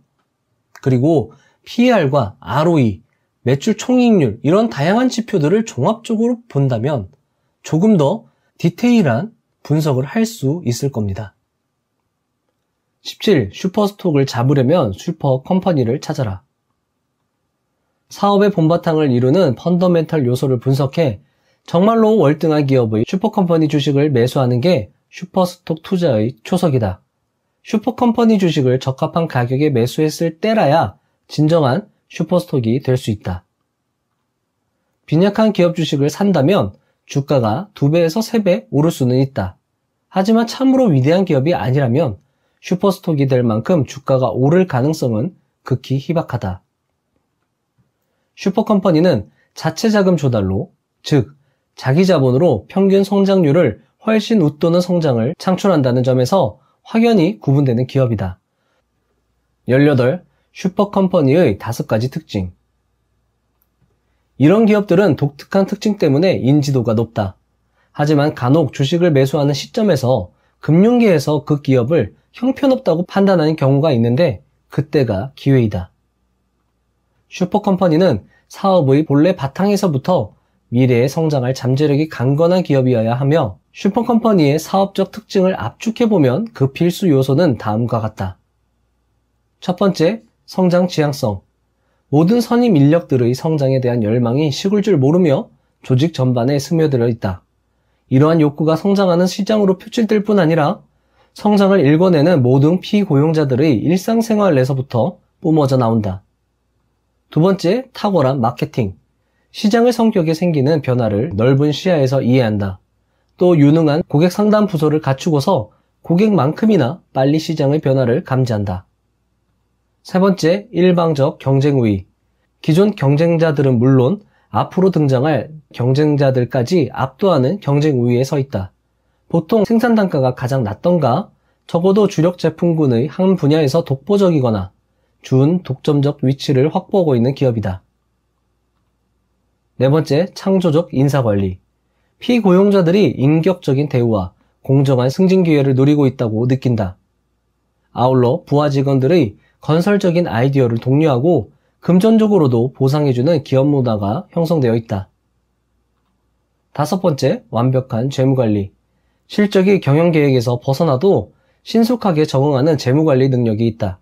그리고 PER과 ROE, 매출 총이익률, 이런 다양한 지표들을 종합적으로 본다면 조금 더 디테일한 분석을 할 수 있을 겁니다. 17. 슈퍼스톡을 잡으려면 슈퍼컴퍼니를 찾아라. 사업의 본바탕을 이루는 펀더멘털 요소를 분석해 정말로 월등한 기업의 슈퍼컴퍼니 주식을 매수하는 게 슈퍼스톡 투자의 초석이다. 슈퍼컴퍼니 주식을 적합한 가격에 매수했을 때라야 진정한 슈퍼스톡이 될 수 있다. 빈약한 기업 주식을 산다면 주가가 2배에서 3배 오를 수는 있다. 하지만 참으로 위대한 기업이 아니라면 슈퍼스톡이 될 만큼 주가가 오를 가능성은 극히 희박하다. 슈퍼컴퍼니는 자체 자금 조달로, 즉 자기 자본으로 평균 성장률을 훨씬 웃도는 성장을 창출한다는 점에서 확연히 구분되는 기업이다. 18. 슈퍼컴퍼니의 5가지 특징. 이런 기업들은 독특한 특징 때문에 인지도가 높다. 하지만 간혹 주식을 매수하는 시점에서 금융계에서 그 기업을 형편없다고 판단하는 경우가 있는데 그때가 기회이다. 슈퍼컴퍼니는 사업의 본래 바탕에서부터 미래에 성장할 잠재력이 강건한 기업이어야 하며 슈퍼컴퍼니의 사업적 특징을 압축해보면 그 필수 요소는 다음과 같다. 첫 번째, 성장 지향성. 모든 선임 인력들의 성장에 대한 열망이 식을 줄 모르며 조직 전반에 스며들어 있다. 이러한 욕구가 성장하는 시장으로 표출될 뿐 아니라 성장을 일궈내는 모든 피고용자들의 일상생활에서부터 뿜어져 나온다. 두 번째, 탁월한 마케팅. 시장의 성격에 생기는 변화를 넓은 시야에서 이해한다. 또 유능한 고객 상담 부서를 갖추고서 고객만큼이나 빨리 시장의 변화를 감지한다. 세 번째, 일방적 경쟁 우위. 기존 경쟁자들은 물론 앞으로 등장할 경쟁자들까지 압도하는 경쟁 우위에 서 있다. 보통 생산 단가가 가장 낮던가 적어도 주력 제품군의 한 분야에서 독보적이거나 준 독점적 위치를 확보하고 있는 기업이다. 네 번째, 창조적 인사관리. 피고용자들이 인격적인 대우와 공정한 승진 기회를 누리고 있다고 느낀다. 아울러 부하 직원들의 건설적인 아이디어를 독려하고 금전적으로도 보상해주는 기업 문화가 형성되어 있다. 5번째, 완벽한 재무관리. 실적이 경영계획에서 벗어나도 신속하게 적응하는 재무관리 능력이 있다.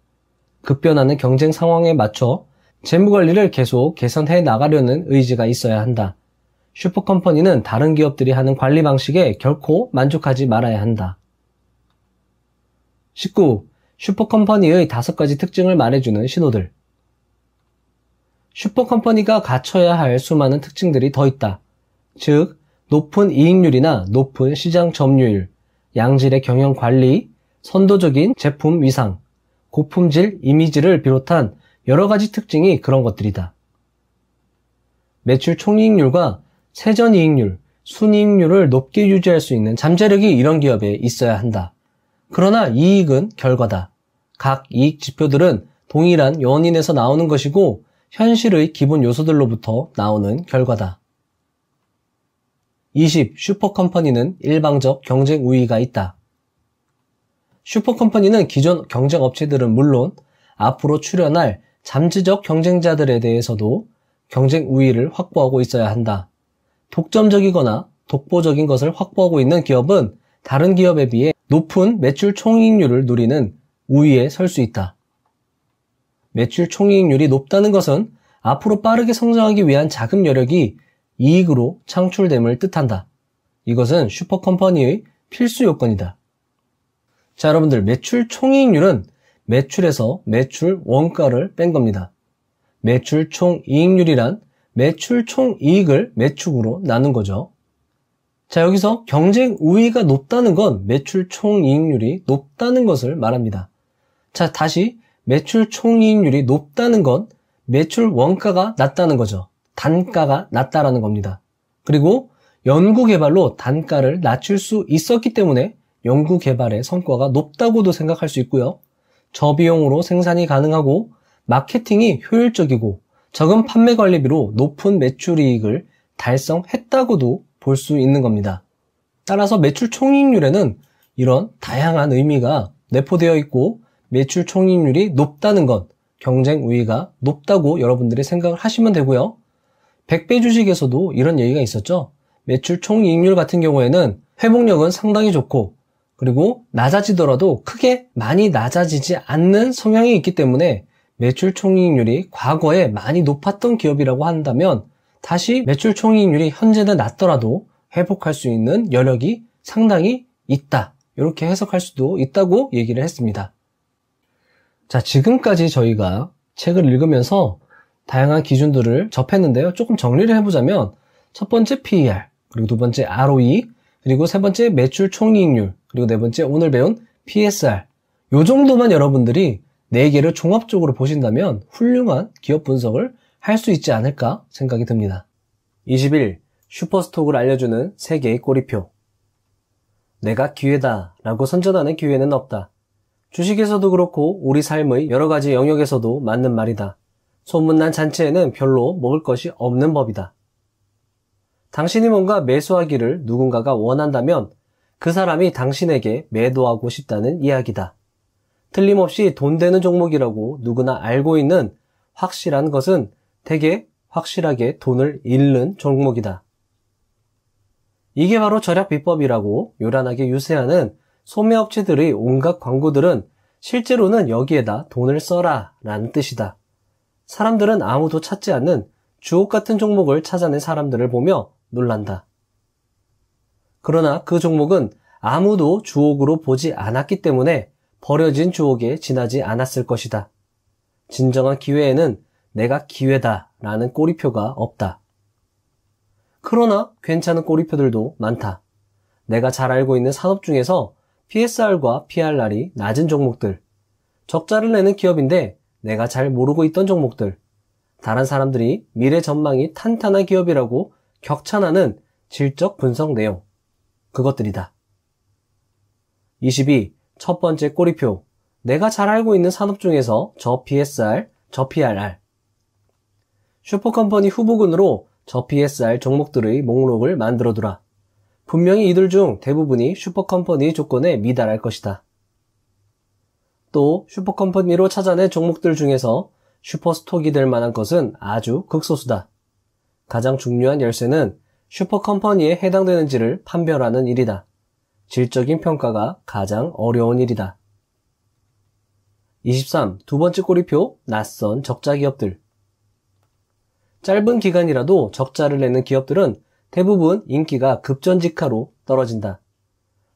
급변하는 경쟁 상황에 맞춰 재무관리를 계속 개선해 나가려는 의지가 있어야 한다. 슈퍼컴퍼니는 다른 기업들이 하는 관리 방식에 결코 만족하지 말아야 한다. 19. 슈퍼컴퍼니의 5가지 특징을 말해주는 신호들. 슈퍼컴퍼니가 갖춰야 할 수많은 특징들이 더 있다. 즉, 높은 이익률이나 높은 시장 점유율, 양질의 경영 관리, 선도적인 제품 위상, 고품질 이미지를 비롯한 여러 가지 특징이 그런 것들이다. 매출 총이익률과 세전이익률, 순이익률을 높게 유지할 수 있는 잠재력이 이런 기업에 있어야 한다. 그러나 이익은 결과다. 각 이익 지표들은 동일한 원인에서 나오는 것이고 현실의 기본 요소들로부터 나오는 결과다. 20. 슈퍼컴퍼니는 일방적 경쟁 우위가 있다. 슈퍼컴퍼니는 기존 경쟁 업체들은 물론 앞으로 출현할 잠재적 경쟁자들에 대해서도 경쟁 우위를 확보하고 있어야 한다. 독점적이거나 독보적인 것을 확보하고 있는 기업은 다른 기업에 비해 높은 매출 총이익률을 누리는 우위에 설 수 있다. 매출 총이익률이 높다는 것은 앞으로 빠르게 성장하기 위한 자금 여력이 이익으로 창출됨을 뜻한다. 이것은 슈퍼컴퍼니의 필수 요건이다. 자, 여러분들, 매출 총이익률은 매출에서 매출 원가를 뺀 겁니다. 매출 총이익률이란 매출 총이익을 매축으로 나눈 거죠. 자, 여기서 경쟁 우위가 높다는 건 매출 총이익률이 높다는 것을 말합니다. 자, 다시 매출 총이익률이 높다는 건 매출 원가가 낮다는 거죠. 단가가 낮다라는 겁니다. 그리고 연구개발로 단가를 낮출 수 있었기 때문에 연구개발의 성과가 높다고도 생각할 수 있고요. 저비용으로 생산이 가능하고 마케팅이 효율적이고 적은 판매 관리비로 높은 매출이익을 달성했다고도 볼 수 있는 겁니다. 따라서 매출 총이익률에는 이런 다양한 의미가 내포되어 있고 매출 총이익률이 높다는 건 경쟁 우위가 높다고 여러분들이 생각을 하시면 되고요. 100배 주식에서도 이런 얘기가 있었죠. 매출 총이익률 같은 경우에는 회복력은 상당히 좋고 그리고 낮아지더라도 크게 많이 낮아지지 않는 성향이 있기 때문에 매출 총이익률이 과거에 많이 높았던 기업이라고 한다면 다시 매출 총이익률이 현재는 낮더라도 회복할 수 있는 여력이 상당히 있다. 이렇게 해석할 수도 있다고 얘기를 했습니다. 자, 지금까지 저희가 책을 읽으면서 다양한 기준들을 접했는데요. 조금 정리를 해보자면 첫 번째 PER, 그리고 두 번째 ROE, 그리고 세 번째 매출 총이익률, 그리고 네 번째 오늘 배운 PSR. 요 정도만 여러분들이 4개를 종합적으로 보신다면 훌륭한 기업 분석을 할 수 있지 않을까 생각이 듭니다. 21. 슈퍼스톡을 알려주는 3개의 꼬리표. 내가 기회다 라고 선전하는 기회는 없다. 주식에서도 그렇고 우리 삶의 여러 가지 영역에서도 맞는 말이다. 소문난 잔치에는 별로 먹을 것이 없는 법이다. 당신이 뭔가 매수하기를 누군가가 원한다면 그 사람이 당신에게 매도하고 싶다는 이야기다. 틀림없이 돈 되는 종목이라고 누구나 알고 있는 확실한 것은 되게 확실하게 돈을 잃는 종목이다. 이게 바로 절약 비법이라고 요란하게 유세하는 소매업체들의 온갖 광고들은 실제로는 여기에다 돈을 써라 라는 뜻이다. 사람들은 아무도 찾지 않는 주옥 같은 종목을 찾아낸 사람들을 보며 놀란다. 그러나 그 종목은 아무도 주옥으로 보지 않았기 때문에 버려진 주옥에 지나지 않았을 것이다. 진정한 기회에는 내가 기회다 라는 꼬리표가 없다. 그러나 괜찮은 꼬리표들도 많다. 내가 잘 알고 있는 산업 중에서 PSR과 PRR이 낮은 종목들, 적자를 내는 기업인데 내가 잘 모르고 있던 종목들, 다른 사람들이 미래 전망이 탄탄한 기업이라고 격찬하는 질적 분석 내용, 그것들이다. 22. 첫 번째 꼬리표. 내가 잘 알고 있는 산업 중에서 저 PSR, 저 PRR. 슈퍼컴퍼니 후보군으로 저 PSR 종목들의 목록을 만들어두라. 분명히 이들 중 대부분이 슈퍼컴퍼니 조건에 미달할 것이다. 또 슈퍼컴퍼니로 찾아낸 종목들 중에서 슈퍼스톡이 될 만한 것은 아주 극소수다. 가장 중요한 열쇠는 슈퍼컴퍼니에 해당되는지를 판별하는 일이다. 질적인 평가가 가장 어려운 일이다. 23. 두 번째 꼬리표, 낯선 적자 기업들. 짧은 기간이라도 적자를 내는 기업들은 대부분 인기가 급전직하로 떨어진다.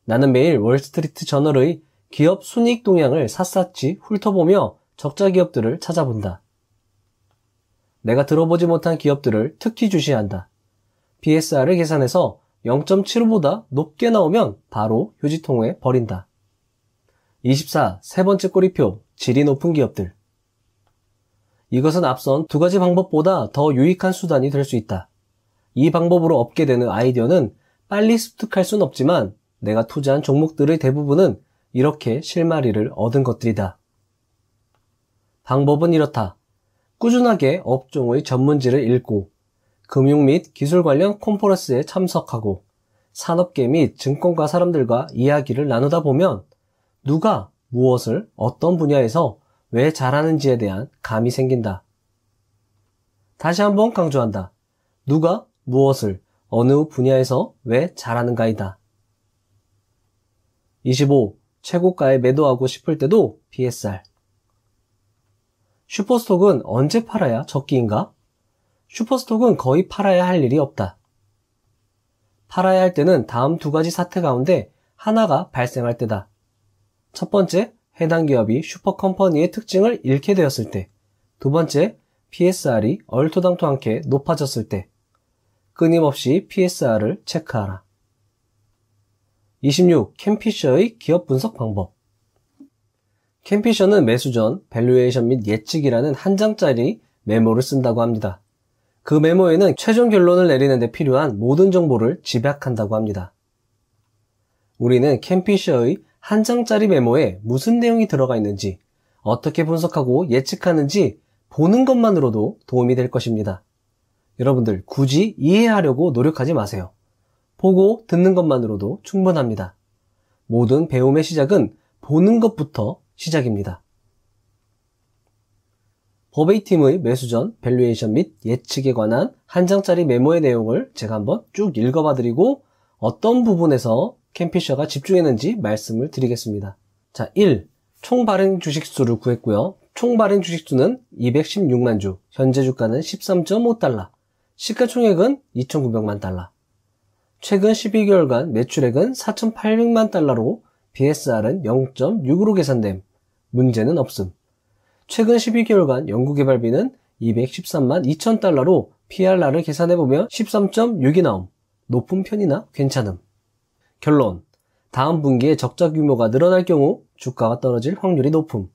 나는 매일 월스트리트 저널의 기업 순이익 동향을 샅샅이 훑어보며 적자 기업들을 찾아본다. 내가 들어보지 못한 기업들을 특히 주시한다. BSR을 계산해서 0.75보다 높게 나오면 바로 휴지통에 버린다. 24. 세 번째 꼬리표, 질이 높은 기업들. 이것은 앞선 두 가지 방법보다 더 유익한 수단이 될 수 있다. 이 방법으로 얻게 되는 아이디어는 빨리 습득할 순 없지만 내가 투자한 종목들의 대부분은 이렇게 실마리를 얻은 것들이다. 방법은 이렇다. 꾸준하게 업종의 전문지를 읽고 금융 및 기술 관련 컨퍼런스에 참석하고 산업계 및 증권가 사람들과 이야기를 나누다 보면 누가 무엇을 어떤 분야에서 왜 잘하는지에 대한 감이 생긴다. 다시 한번 강조한다. 누가 무엇을 어느 분야에서 왜 잘하는가이다. 25. 최고가에 매도하고 싶을 때도 BSR. 슈퍼스톡은 언제 팔아야 적기인가? 슈퍼스톡은 거의 팔아야 할 일이 없다. 팔아야 할 때는 다음 두 가지 사태 가운데 하나가 발생할 때다. 첫 번째, 해당 기업이 슈퍼컴퍼니의 특징을 잃게 되었을 때. 두 번째, PSR이 얼토당토 않게 높아졌을 때. 끊임없이 PSR을 체크하라. 26. 캠피셔의 기업 분석 방법. 캠피셔는 매수 전 밸류에이션 및 예측이라는 한 장짜리 메모를 쓴다고 합니다. 그 메모에는 최종 결론을 내리는 데 필요한 모든 정보를 집약한다고 합니다. 우리는 캠피셔의 한 장짜리 메모에 무슨 내용이 들어가 있는지, 어떻게 분석하고 예측하는지 보는 것만으로도 도움이 될 것입니다. 여러분들 굳이 이해하려고 노력하지 마세요. 보고 듣는 것만으로도 충분합니다. 모든 배움의 시작은 보는 것부터 시작입니다. 버베이팀의 매수 전 밸류에이션 및 예측에 관한 한 장짜리 메모의 내용을 제가 한번 쭉 읽어봐 드리고 어떤 부분에서 캠피셔가 집중했는지 말씀을 드리겠습니다. 자, 1. 총 발행 주식수를 구했고요. 총 발행 주식수는 216만 주, 현재 주가는 13.5달러, 시가총액은 2,900만 달러. 최근 12개월간 매출액은 4,800만 달러로 BSR은 0.6으로 계산됨. 문제는 없음. 최근 12개월간 연구개발비는 213만 2천 달러로 PRR을 계산해보면 13.6이 나옴. 높은 편이나 괜찮음. 결론. 다음 분기에 적자 규모가 늘어날 경우 주가가 떨어질 확률이 높음.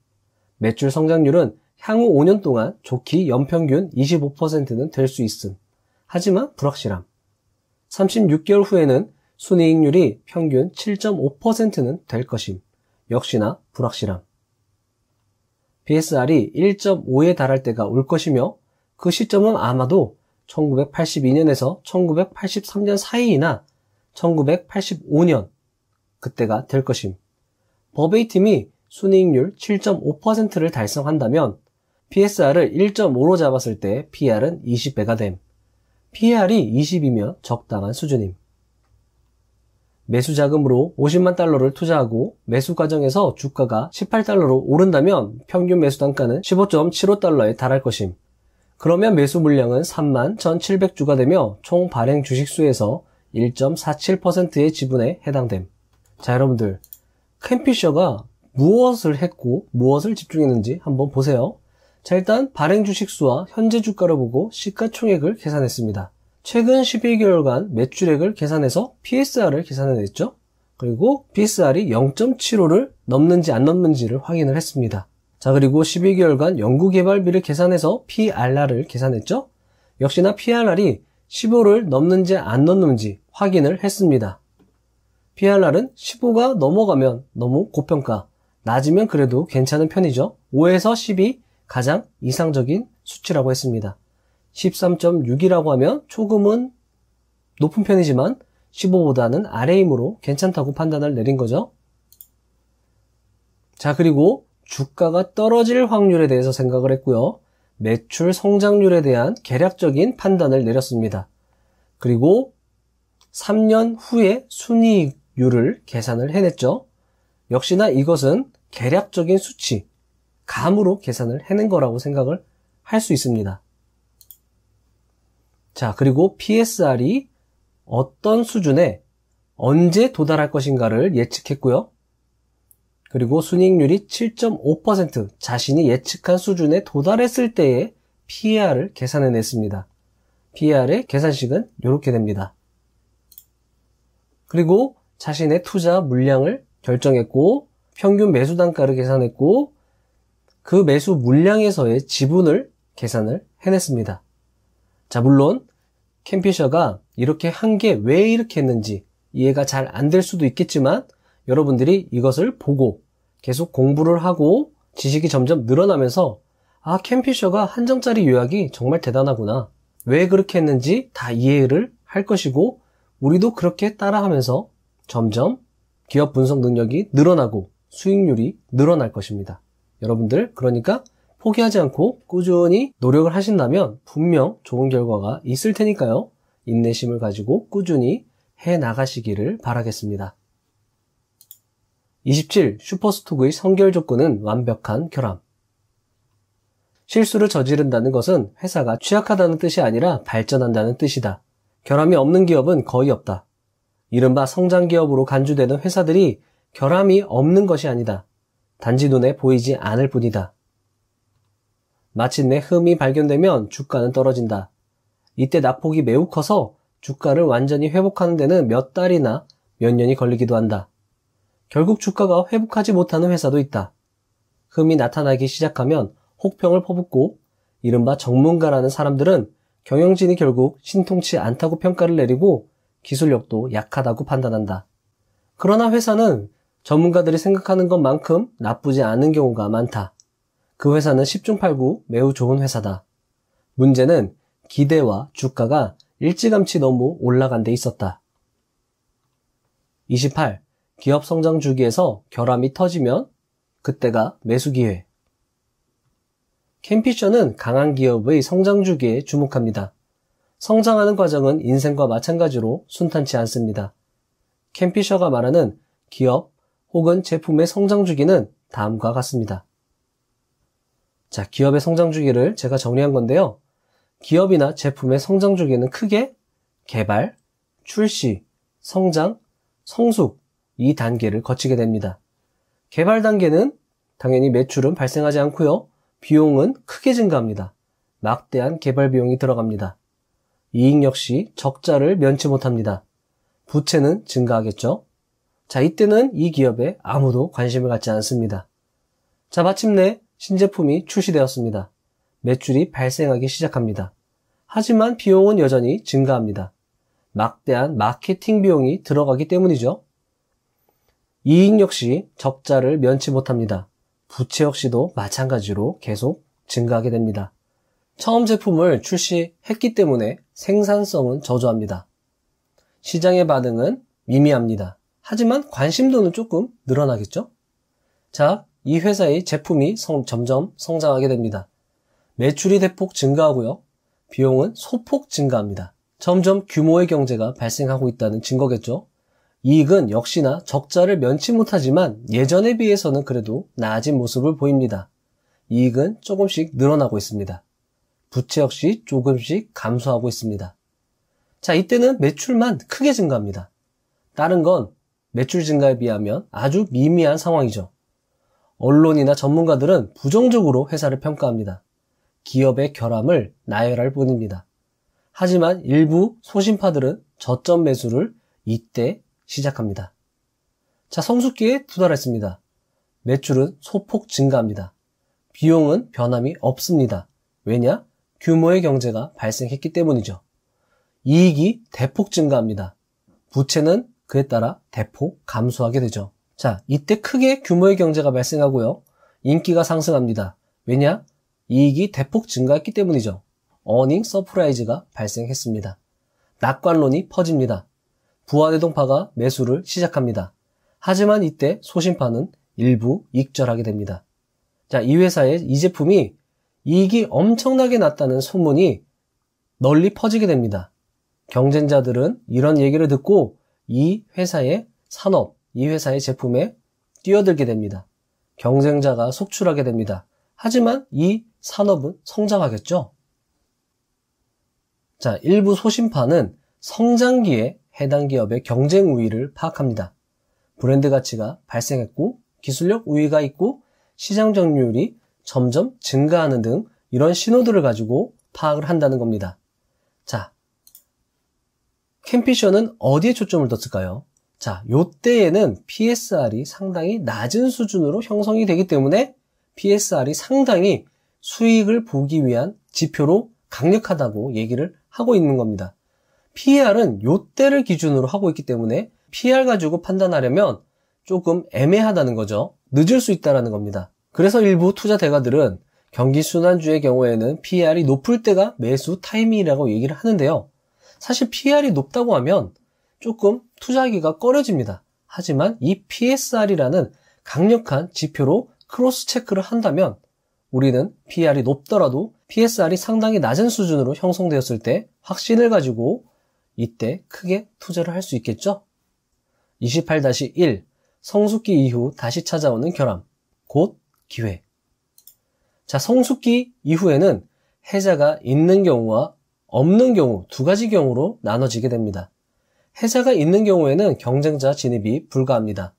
매출 성장률은 향후 5년 동안 좋기 연평균 25%는 될 수 있음. 하지만 불확실함. 36개월 후에는 순이익률이 평균 7.5%는 될 것임. 역시나 불확실함. BSR이 1.5에 달할 때가 올 것이며 그 시점은 아마도 1982년에서 1983년 사이이나 1985년 그때가 될 것임. 버베이팀이 순이익률 7.5%를 달성한다면 PSR을 1.5로 잡았을 때 PR은 20배가 됨. PR이 20이면 적당한 수준임. 매수 자금으로 50만 달러를 투자하고 매수 과정에서 주가가 18달러로 오른다면 평균 매수 단가는 15.75달러에 달할 것임. 그러면 매수 물량은 31,700주가 되며 총 발행 주식수에서 1.47%의 지분에 해당됨. 자, 여러분들 캠피셔가 무엇을 했고 무엇을 집중했는지 한번 보세요. 자, 일단 발행 주식수와 현재 주가를 보고 시가총액을 계산했습니다. 최근 12개월간 매출액을 계산해서 PSR을 계산해냈죠. 그리고 PSR이 0.75를 넘는지 안 넘는지를 확인을 했습니다. 자, 그리고 12개월간 연구개발비를 계산해서 PRR을 계산했죠. 역시나 PRR이 15를 넘는지 안 넘는지 확인을 했습니다. PRR은 15가 넘어가면 너무 고평가, 낮으면 그래도 괜찮은 편이죠. 5에서 10이 가장 이상적인 수치라고 했습니다. 13.6이라고 하면 조금은 높은 편이지만 15보다는 아래이므로 괜찮다고 판단을 내린 거죠. 자, 그리고 주가가 떨어질 확률에 대해서 생각을 했고요. 매출 성장률에 대한 계략적인 판단을 내렸습니다. 그리고 3년 후에 순이익률을 계산을 해냈죠. 역시나 이것은 계략적인 수치, 감으로 계산을 해낸 거라고 생각을 할 수 있습니다. 자, 그리고 PSR이 어떤 수준에 언제 도달할 것인가를 예측했고요. 그리고 순이익률이 7.5% 자신이 예측한 수준에 도달했을 때의 PER을 계산해냈습니다. PER의 계산식은 이렇게 됩니다. 그리고 자신의 투자 물량을 결정했고 평균 매수 단가를 계산했고 그 매수 물량에서의 지분을 계산을 해냈습니다. 자, 물론 켄 피셔가 이렇게 한 게 왜 이렇게 했는지 이해가 잘 안 될 수도 있겠지만 여러분들이 이것을 보고 계속 공부를 하고 지식이 점점 늘어나면서 아, 켄 피셔가 한 장짜리 요약이 정말 대단하구나. 왜 그렇게 했는지 다 이해를 할 것이고 우리도 그렇게 따라하면서 점점 기업 분석 능력이 늘어나고 수익률이 늘어날 것입니다. 여러분들 그러니까 포기하지 않고 꾸준히 노력을 하신다면 분명 좋은 결과가 있을 테니까요. 인내심을 가지고 꾸준히 해 나가시기를 바라겠습니다. 27. 슈퍼스톡의 선결 조건은 완벽한 결함. 실수를 저지른다는 것은 회사가 취약하다는 뜻이 아니라 발전한다는 뜻이다. 결함이 없는 기업은 거의 없다. 이른바 성장 기업으로 간주되는 회사들이 결함이 없는 것이 아니다. 단지 눈에 보이지 않을 뿐이다. 마침내 흠이 발견되면 주가는 떨어진다. 이때 낙폭이 매우 커서 주가를 완전히 회복하는 데는 몇 달이나 몇 년이 걸리기도 한다. 결국 주가가 회복하지 못하는 회사도 있다. 흠이 나타나기 시작하면 혹평을 퍼붓고 이른바 전문가라는 사람들은 경영진이 결국 신통치 않다고 평가를 내리고 기술력도 약하다고 판단한다. 그러나 회사는 전문가들이 생각하는 것만큼 나쁘지 않은 경우가 많다. 그 회사는 10중 8구 매우 좋은 회사다. 문제는 기대와 주가가 일찌감치 너무 올라간 데 있었다. 28. 기업 성장 주기에서 결함이 터지면 그때가 매수 기회. 켄 피셔는 강한 기업의 성장 주기에 주목합니다. 성장하는 과정은 인생과 마찬가지로 순탄치 않습니다. 켄 피셔가 말하는 기업 혹은 제품의 성장 주기는 다음과 같습니다. 자, 기업의 성장 주기를 제가 정리한 건데요. 기업이나 제품의 성장 주기는 크게 개발, 출시, 성장, 성숙 이 단계를 거치게 됩니다. 개발 단계는 당연히 매출은 발생하지 않고요. 비용은 크게 증가합니다. 막대한 개발 비용이 들어갑니다. 이익 역시 적자를 면치 못합니다. 부채는 증가하겠죠. 자, 이때는 이 기업에 아무도 관심을 갖지 않습니다. 자, 마침내 신제품이 출시되었습니다. 매출이 발생하기 시작합니다. 하지만 비용은 여전히 증가합니다. 막대한 마케팅 비용이 들어가기 때문이죠. 이익 역시 적자를 면치 못합니다. 부채 역시도 마찬가지로 계속 증가하게 됩니다. 처음 제품을 출시했기 때문에 생산성은 저조합니다. 시장의 반응은 미미합니다. 하지만 관심도는 조금 늘어나겠죠? 자, 이 회사의 제품이 점점 성장하게 됩니다. 매출이 대폭 증가하고요. 비용은 소폭 증가합니다. 점점 규모의 경제가 발생하고 있다는 증거겠죠? 이익은 역시나 적자를 면치 못하지만 예전에 비해서는 그래도 나아진 모습을 보입니다. 이익은 조금씩 늘어나고 있습니다. 부채 역시 조금씩 감소하고 있습니다. 자, 이때는 매출만 크게 증가합니다. 다른 건 매출 증가에 비하면 아주 미미한 상황이죠. 언론이나 전문가들은 부정적으로 회사를 평가합니다. 기업의 결함을 나열할 뿐입니다. 하지만 일부 소심파들은 저점 매수를 이때 시작합니다. 자, 성숙기에 도달했습니다. 매출은 소폭 증가합니다. 비용은 변함이 없습니다. 왜냐? 규모의 경제가 발생했기 때문이죠. 이익이 대폭 증가합니다. 부채는 그에 따라 대폭 감소하게 되죠. 자, 이때 크게 규모의 경제가 발생하고요. 인기가 상승합니다. 왜냐? 이익이 대폭 증가했기 때문이죠. 어닝 서프라이즈가 발생했습니다. 낙관론이 퍼집니다. 부하대동파가 매수를 시작합니다. 하지만 이때 소심파는 일부 익절하게 됩니다. 자, 이 회사의 이 제품이 이익이 엄청나게 났다는 소문이 널리 퍼지게 됩니다. 경쟁자들은 이런 얘기를 듣고 이 회사의 산업, 이 회사의 제품에 뛰어들게 됩니다. 경쟁자가 속출하게 됩니다. 하지만 이 산업은 성장하겠죠? 자, 일부 소심파는 성장기에 해당 기업의 경쟁 우위를 파악합니다. 브랜드 가치가 발생했고 기술력 우위가 있고 시장 점유율이 점점 증가하는 등 이런 신호들을 가지고 파악을 한다는 겁니다. 자, 캠피셔는 어디에 초점을 뒀을까요? 자, 요때에는 PSR이 상당히 낮은 수준으로 형성이 되기 때문에 PSR이 상당히 수익을 보기 위한 지표로 강력하다고 얘기를 하고 있는 겁니다. PER은 요때를 기준으로 하고 있기 때문에 PER 가지고 판단하려면 조금 애매하다는 거죠. 늦을 수 있다는 겁니다. 그래서 일부 투자 대가들은 경기순환주의 경우에는 PER이 높을 때가 매수 타이밍이라고 얘기를 하는데요. 사실 PER이 높다고 하면 조금 투자하기가 꺼려집니다. 하지만 이 PSR이라는 강력한 지표로 크로스 체크를 한다면 우리는 PER이 높더라도 PSR이 상당히 낮은 수준으로 형성되었을 때 확신을 가지고 이때 크게 투자를 할 수 있겠죠? 28-1 성숙기 이후 다시 찾아오는 결함, 곧 기회. 자, 성숙기 이후에는 해자가 있는 경우와 없는 경우 두 가지 경우로 나눠지게 됩니다. 해자가 있는 경우에는 경쟁자 진입이 불가합니다.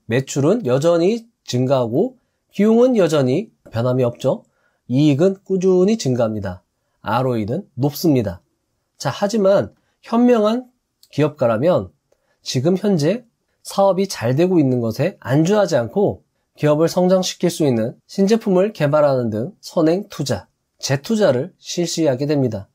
매출은 여전히 증가하고 비용은 여전히 변함이 없죠. 이익은 꾸준히 증가합니다. ROE는 높습니다. 자, 하지만 현명한 기업가라면 지금 현재 사업이 잘 되고 있는 것에 안주하지 않고 기업을 성장시킬 수 있는 신제품을 개발하는 등 선행 투자, 재투자를 실시하게 됩니다.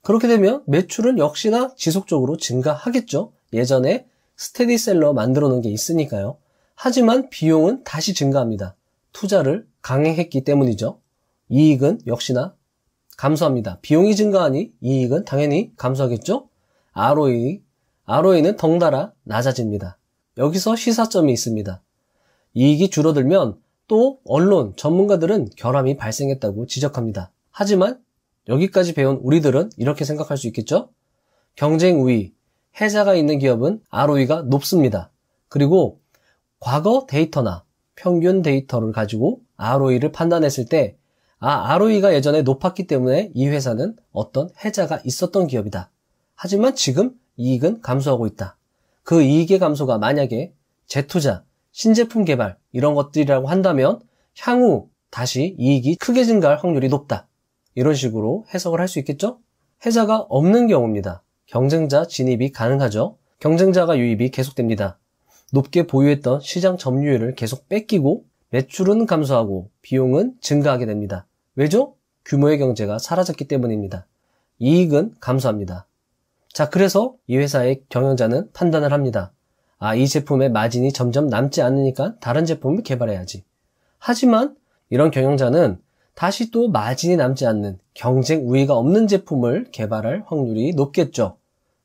그렇게 되면 매출은 역시나 지속적으로 증가하겠죠. 예전에 스테디셀러 만들어 놓은 게 있으니까요. 하지만 비용은 다시 증가합니다. 투자를 강행했기 때문이죠. 이익은 역시나 감소합니다. 비용이 증가하니 이익은 당연히 감소하겠죠. ROE는 덩달아 낮아집니다. 여기서 시사점이 있습니다. 이익이 줄어들면 또 언론, 전문가들은 결함이 발생했다고 지적합니다. 하지만 여기까지 배운 우리들은 이렇게 생각할 수 있겠죠? 경쟁 우위, 해자가 있는 기업은 ROE가 높습니다. 그리고 과거 데이터나 평균 데이터를 가지고 ROE를 판단했을 때 ROE가 예전에 높았기 때문에 이 회사는 어떤 해자가 있었던 기업이다. 하지만 지금 이익은 감소하고 있다. 그 이익의 감소가 만약에 재투자, 신제품 개발 이런 것들이라고 한다면 향후 다시 이익이 크게 증가할 확률이 높다. 이런 식으로 해석을 할 수 있겠죠? 해자가 없는 경우입니다. 경쟁자 진입이 가능하죠. 경쟁자가 유입이 계속됩니다. 높게 보유했던 시장 점유율을 계속 뺏기고 매출은 감소하고 비용은 증가하게 됩니다. 왜죠? 규모의 경제가 사라졌기 때문입니다. 이익은 감소합니다. 자, 그래서 이 회사의 경영자는 판단을 합니다. 이 제품의 마진이 점점 남지 않으니까 다른 제품을 개발해야지. 하지만 이런 경영자는 다시 또 마진이 남지 않는 경쟁 우위가 없는 제품을 개발할 확률이 높겠죠.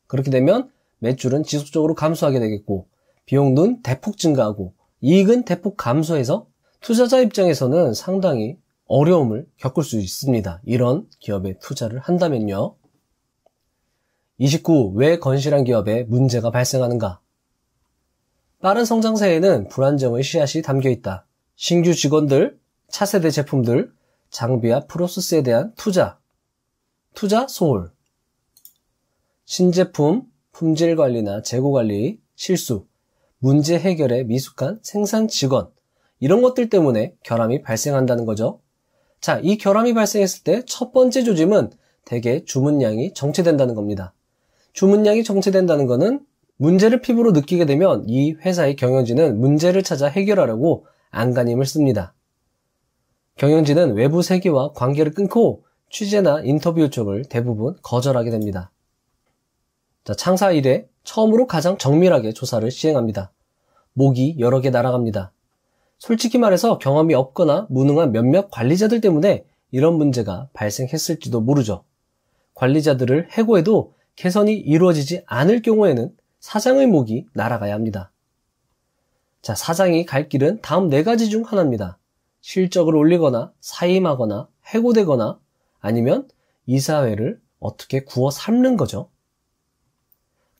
그렇게 되면 매출은 지속적으로 감소하게 되겠고 비용은 대폭 증가하고 이익은 대폭 감소해서 투자자 입장에서는 상당히 어려움을 겪을 수 있습니다. 이런 기업에 투자를 한다면요. 29. 왜 건실한 기업에 문제가 발생하는가? 빠른 성장세에는 불안정의 씨앗이 담겨있다. 신규 직원들, 차세대 제품들, 장비와 프로세스에 대한 투자 소홀, 신제품, 품질 관리나 재고 관리, 실수, 문제 해결에 미숙한 생산 직원, 이런 것들 때문에 결함이 발생한다는 거죠. 자, 이 결함이 발생했을 때 첫 번째 조짐은 대개 주문량이 정체된다는 겁니다. 주문량이 정체된다는 것은 문제를 피부로 느끼게 되면 이 회사의 경영진은 문제를 찾아 해결하려고 안간힘을 씁니다. 경영진은 외부 세계와 관계를 끊고 취재나 인터뷰 요청을 대부분 거절하게 됩니다. 자, 창사 이래 처음으로 가장 정밀하게 조사를 시행합니다. 목이 여러 개 날아갑니다. 솔직히 말해서 경험이 없거나 무능한 몇몇 관리자들 때문에 이런 문제가 발생했을지도 모르죠. 관리자들을 해고해도 개선이 이루어지지 않을 경우에는 사장의 목이 날아가야 합니다. 자, 사장이 갈 길은 다음 4가지 중 하나입니다. 실적을 올리거나 사임하거나 해고되거나 아니면 이사회를 어떻게 구워 삶는 거죠.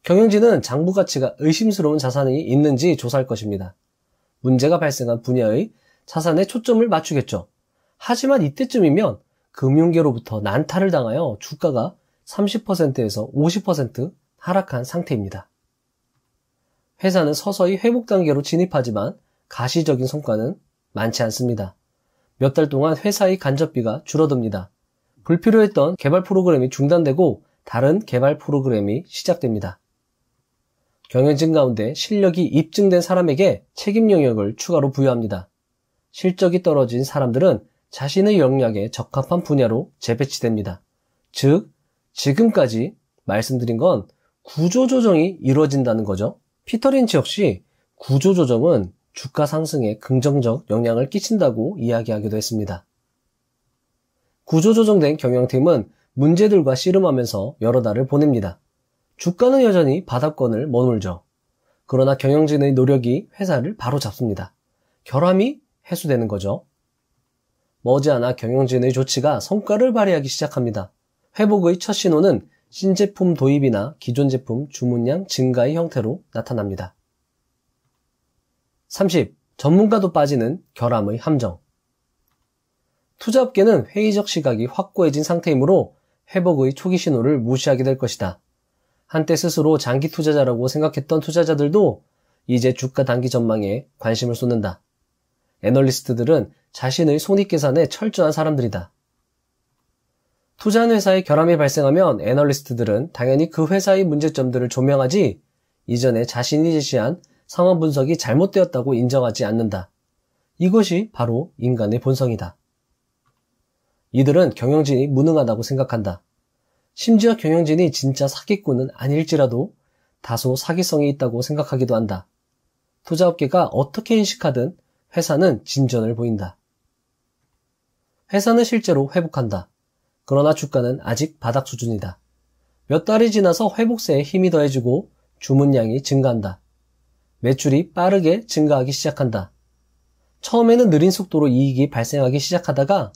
경영진은 장부 가치가 의심스러운 자산이 있는지 조사할 것입니다. 문제가 발생한 분야의 자산에 초점을 맞추겠죠. 하지만 이때쯤이면 금융계로부터 난타를 당하여 주가가 30%에서 50% 하락한 상태입니다. 회사는 서서히 회복 단계로 진입하지만 가시적인 성과는 많지 않습니다. 몇 달 동안 회사의 간접비가 줄어듭니다. 불필요했던 개발 프로그램이 중단되고 다른 개발 프로그램이 시작됩니다. 경영진 가운데 실력이 입증된 사람에게 책임 영역을 추가로 부여합니다. 실적이 떨어진 사람들은 자신의 역량에 적합한 분야로 재배치됩니다. 즉, 지금까지 말씀드린 건 구조조정이 이루어진다는 거죠. 피터 린치 역시 구조조정은 주가 상승에 긍정적 영향을 끼친다고 이야기하기도 했습니다. 구조조정된 경영팀은 문제들과 씨름하면서 여러 달을 보냅니다. 주가는 여전히 바닥권을 머물죠. 그러나 경영진의 노력이 회사를 바로잡습니다. 결함이 해소되는 거죠. 머지않아 경영진의 조치가 성과를 발휘하기 시작합니다. 회복의 첫 신호는 신제품 도입이나 기존 제품 주문량 증가의 형태로 나타납니다. 30. 전문가도 빠지는 결함의 함정. 투자업계는 회의적 시각이 확고해진 상태이므로 회복의 초기 신호를 무시하게 될 것이다. 한때 스스로 장기 투자자라고 생각했던 투자자들도 이제 주가 단기 전망에 관심을 쏟는다. 애널리스트들은 자신의 손익계산에 철저한 사람들이다. 투자한 회사의 결함이 발생하면 애널리스트들은 당연히 그 회사의 문제점들을 조명하지 이전에 자신이 제시한 상황 분석이 잘못되었다고 인정하지 않는다. 이것이 바로 인간의 본성이다. 이들은 경영진이 무능하다고 생각한다. 심지어 경영진이 진짜 사기꾼은 아닐지라도 다소 사기성이 있다고 생각하기도 한다. 투자업계가 어떻게 인식하든 회사는 진전을 보인다. 회사는 실제로 회복한다. 그러나 주가는 아직 바닥 수준이다. 몇 달이 지나서 회복세에 힘이 더해지고 주문량이 증가한다. 매출이 빠르게 증가하기 시작한다. 처음에는 느린 속도로 이익이 발생하기 시작하다가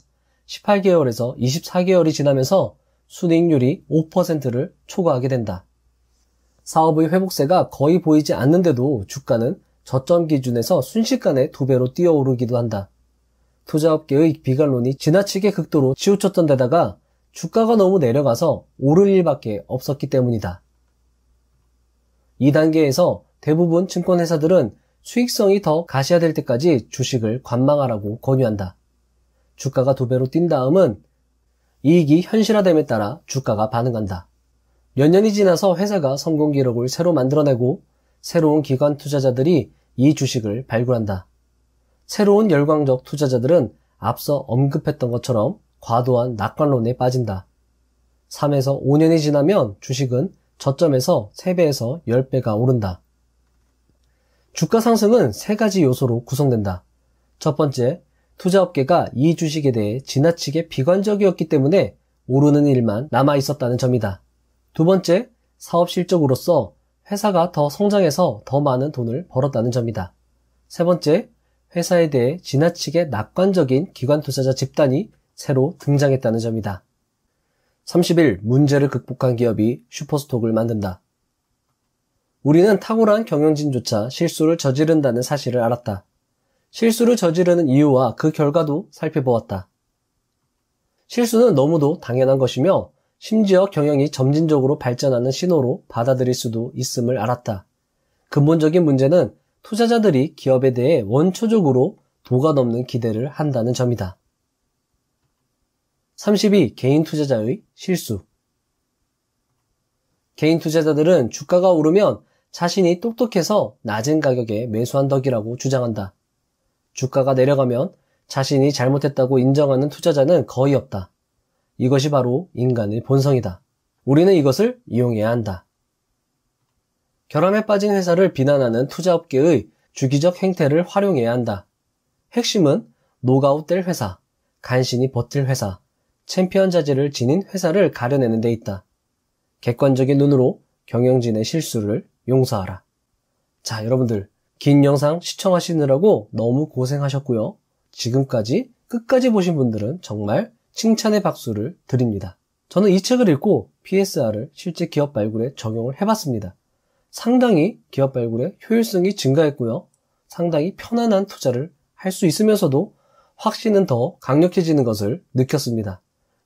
18개월에서 24개월이 지나면서 순이익률이 5%를 초과하게 된다. 사업의 회복세가 거의 보이지 않는데도 주가는 저점 기준에서 순식간에 2배로 뛰어오르기도 한다. 투자업계의 비관론이 지나치게 극도로 치우쳤던 데다가 주가가 너무 내려가서 오를 일밖에 없었기 때문이다. 이 단계에서 대부분 증권회사들은 수익성이 더 가시화될 때까지 주식을 관망하라고 권유한다. 주가가 2배로 뛴 다음은 이익이 현실화됨에 따라 주가가 반응한다. 몇 년이 지나서 회사가 성공 기록을 새로 만들어내고 새로운 기관 투자자들이 이 주식을 발굴한다. 새로운 열광적 투자자들은 앞서 언급했던 것처럼 과도한 낙관론에 빠진다. 3에서 5년이 지나면 주식은 저점에서 3배에서 10배가 오른다. 주가 상승은 3가지 요소로 구성된다. 첫 번째, 투자업계가 이 주식에 대해 지나치게 비관적이었기 때문에 오르는 일만 남아있었다는 점이다. 두 번째, 사업 실적으로서 회사가 더 성장해서 더 많은 돈을 벌었다는 점이다. 세 번째, 회사에 대해 지나치게 낙관적인 기관 투자자 집단이 새로 등장했다는 점이다. 30일 문제를 극복한 기업이 슈퍼스톡을 만든다. 우리는 탁월한 경영진조차 실수를 저지른다는 사실을 알았다. 실수를 저지르는 이유와 그 결과도 살펴보았다. 실수는 너무도 당연한 것이며 심지어 경영이 점진적으로 발전하는 신호로 받아들일 수도 있음을 알았다. 근본적인 문제는 투자자들이 기업에 대해 원초적으로 도가 넘는 기대를 한다는 점이다. 32. 개인 투자자의 실수. 개인 투자자들은 주가가 오르면 자신이 똑똑해서 낮은 가격에 매수한 덕이라고 주장한다. 주가가 내려가면 자신이 잘못했다고 인정하는 투자자는 거의 없다. 이것이 바로 인간의 본성이다. 우리는 이것을 이용해야 한다. 결함에 빠진 회사를 비난하는 투자업계의 주기적 행태를 활용해야 한다. 핵심은 노가웃될 회사, 간신히 버틸 회사, 챔피언 자질을 지닌 회사를 가려내는 데 있다. 객관적인 눈으로 경영진의 실수를 용서하라. 자, 여러분들 긴 영상 시청하시느라고 너무 고생하셨고요. 지금까지 끝까지 보신 분들은 정말 칭찬의 박수를 드립니다. 저는 이 책을 읽고 PSR을 실제 기업 발굴에 적용을 해봤습니다. 상당히 기업 발굴의 효율성이 증가했고요. 상당히 편안한 투자를 할 수 있으면서도 확신은 더 강력해지는 것을 느꼈습니다.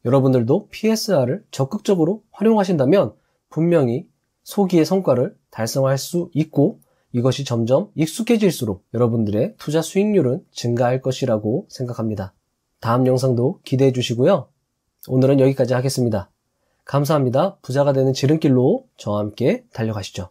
여러분들도 PSR을 적극적으로 활용하신다면 분명히 소기의 성과를 달성할 수 있고 이것이 점점 익숙해질수록 여러분들의 투자 수익률은 증가할 것이라고 생각합니다. 다음 영상도 기대해 주시고요. 오늘은 여기까지 하겠습니다. 감사합니다. 부자가 되는 지름길로 저와 함께 달려가시죠.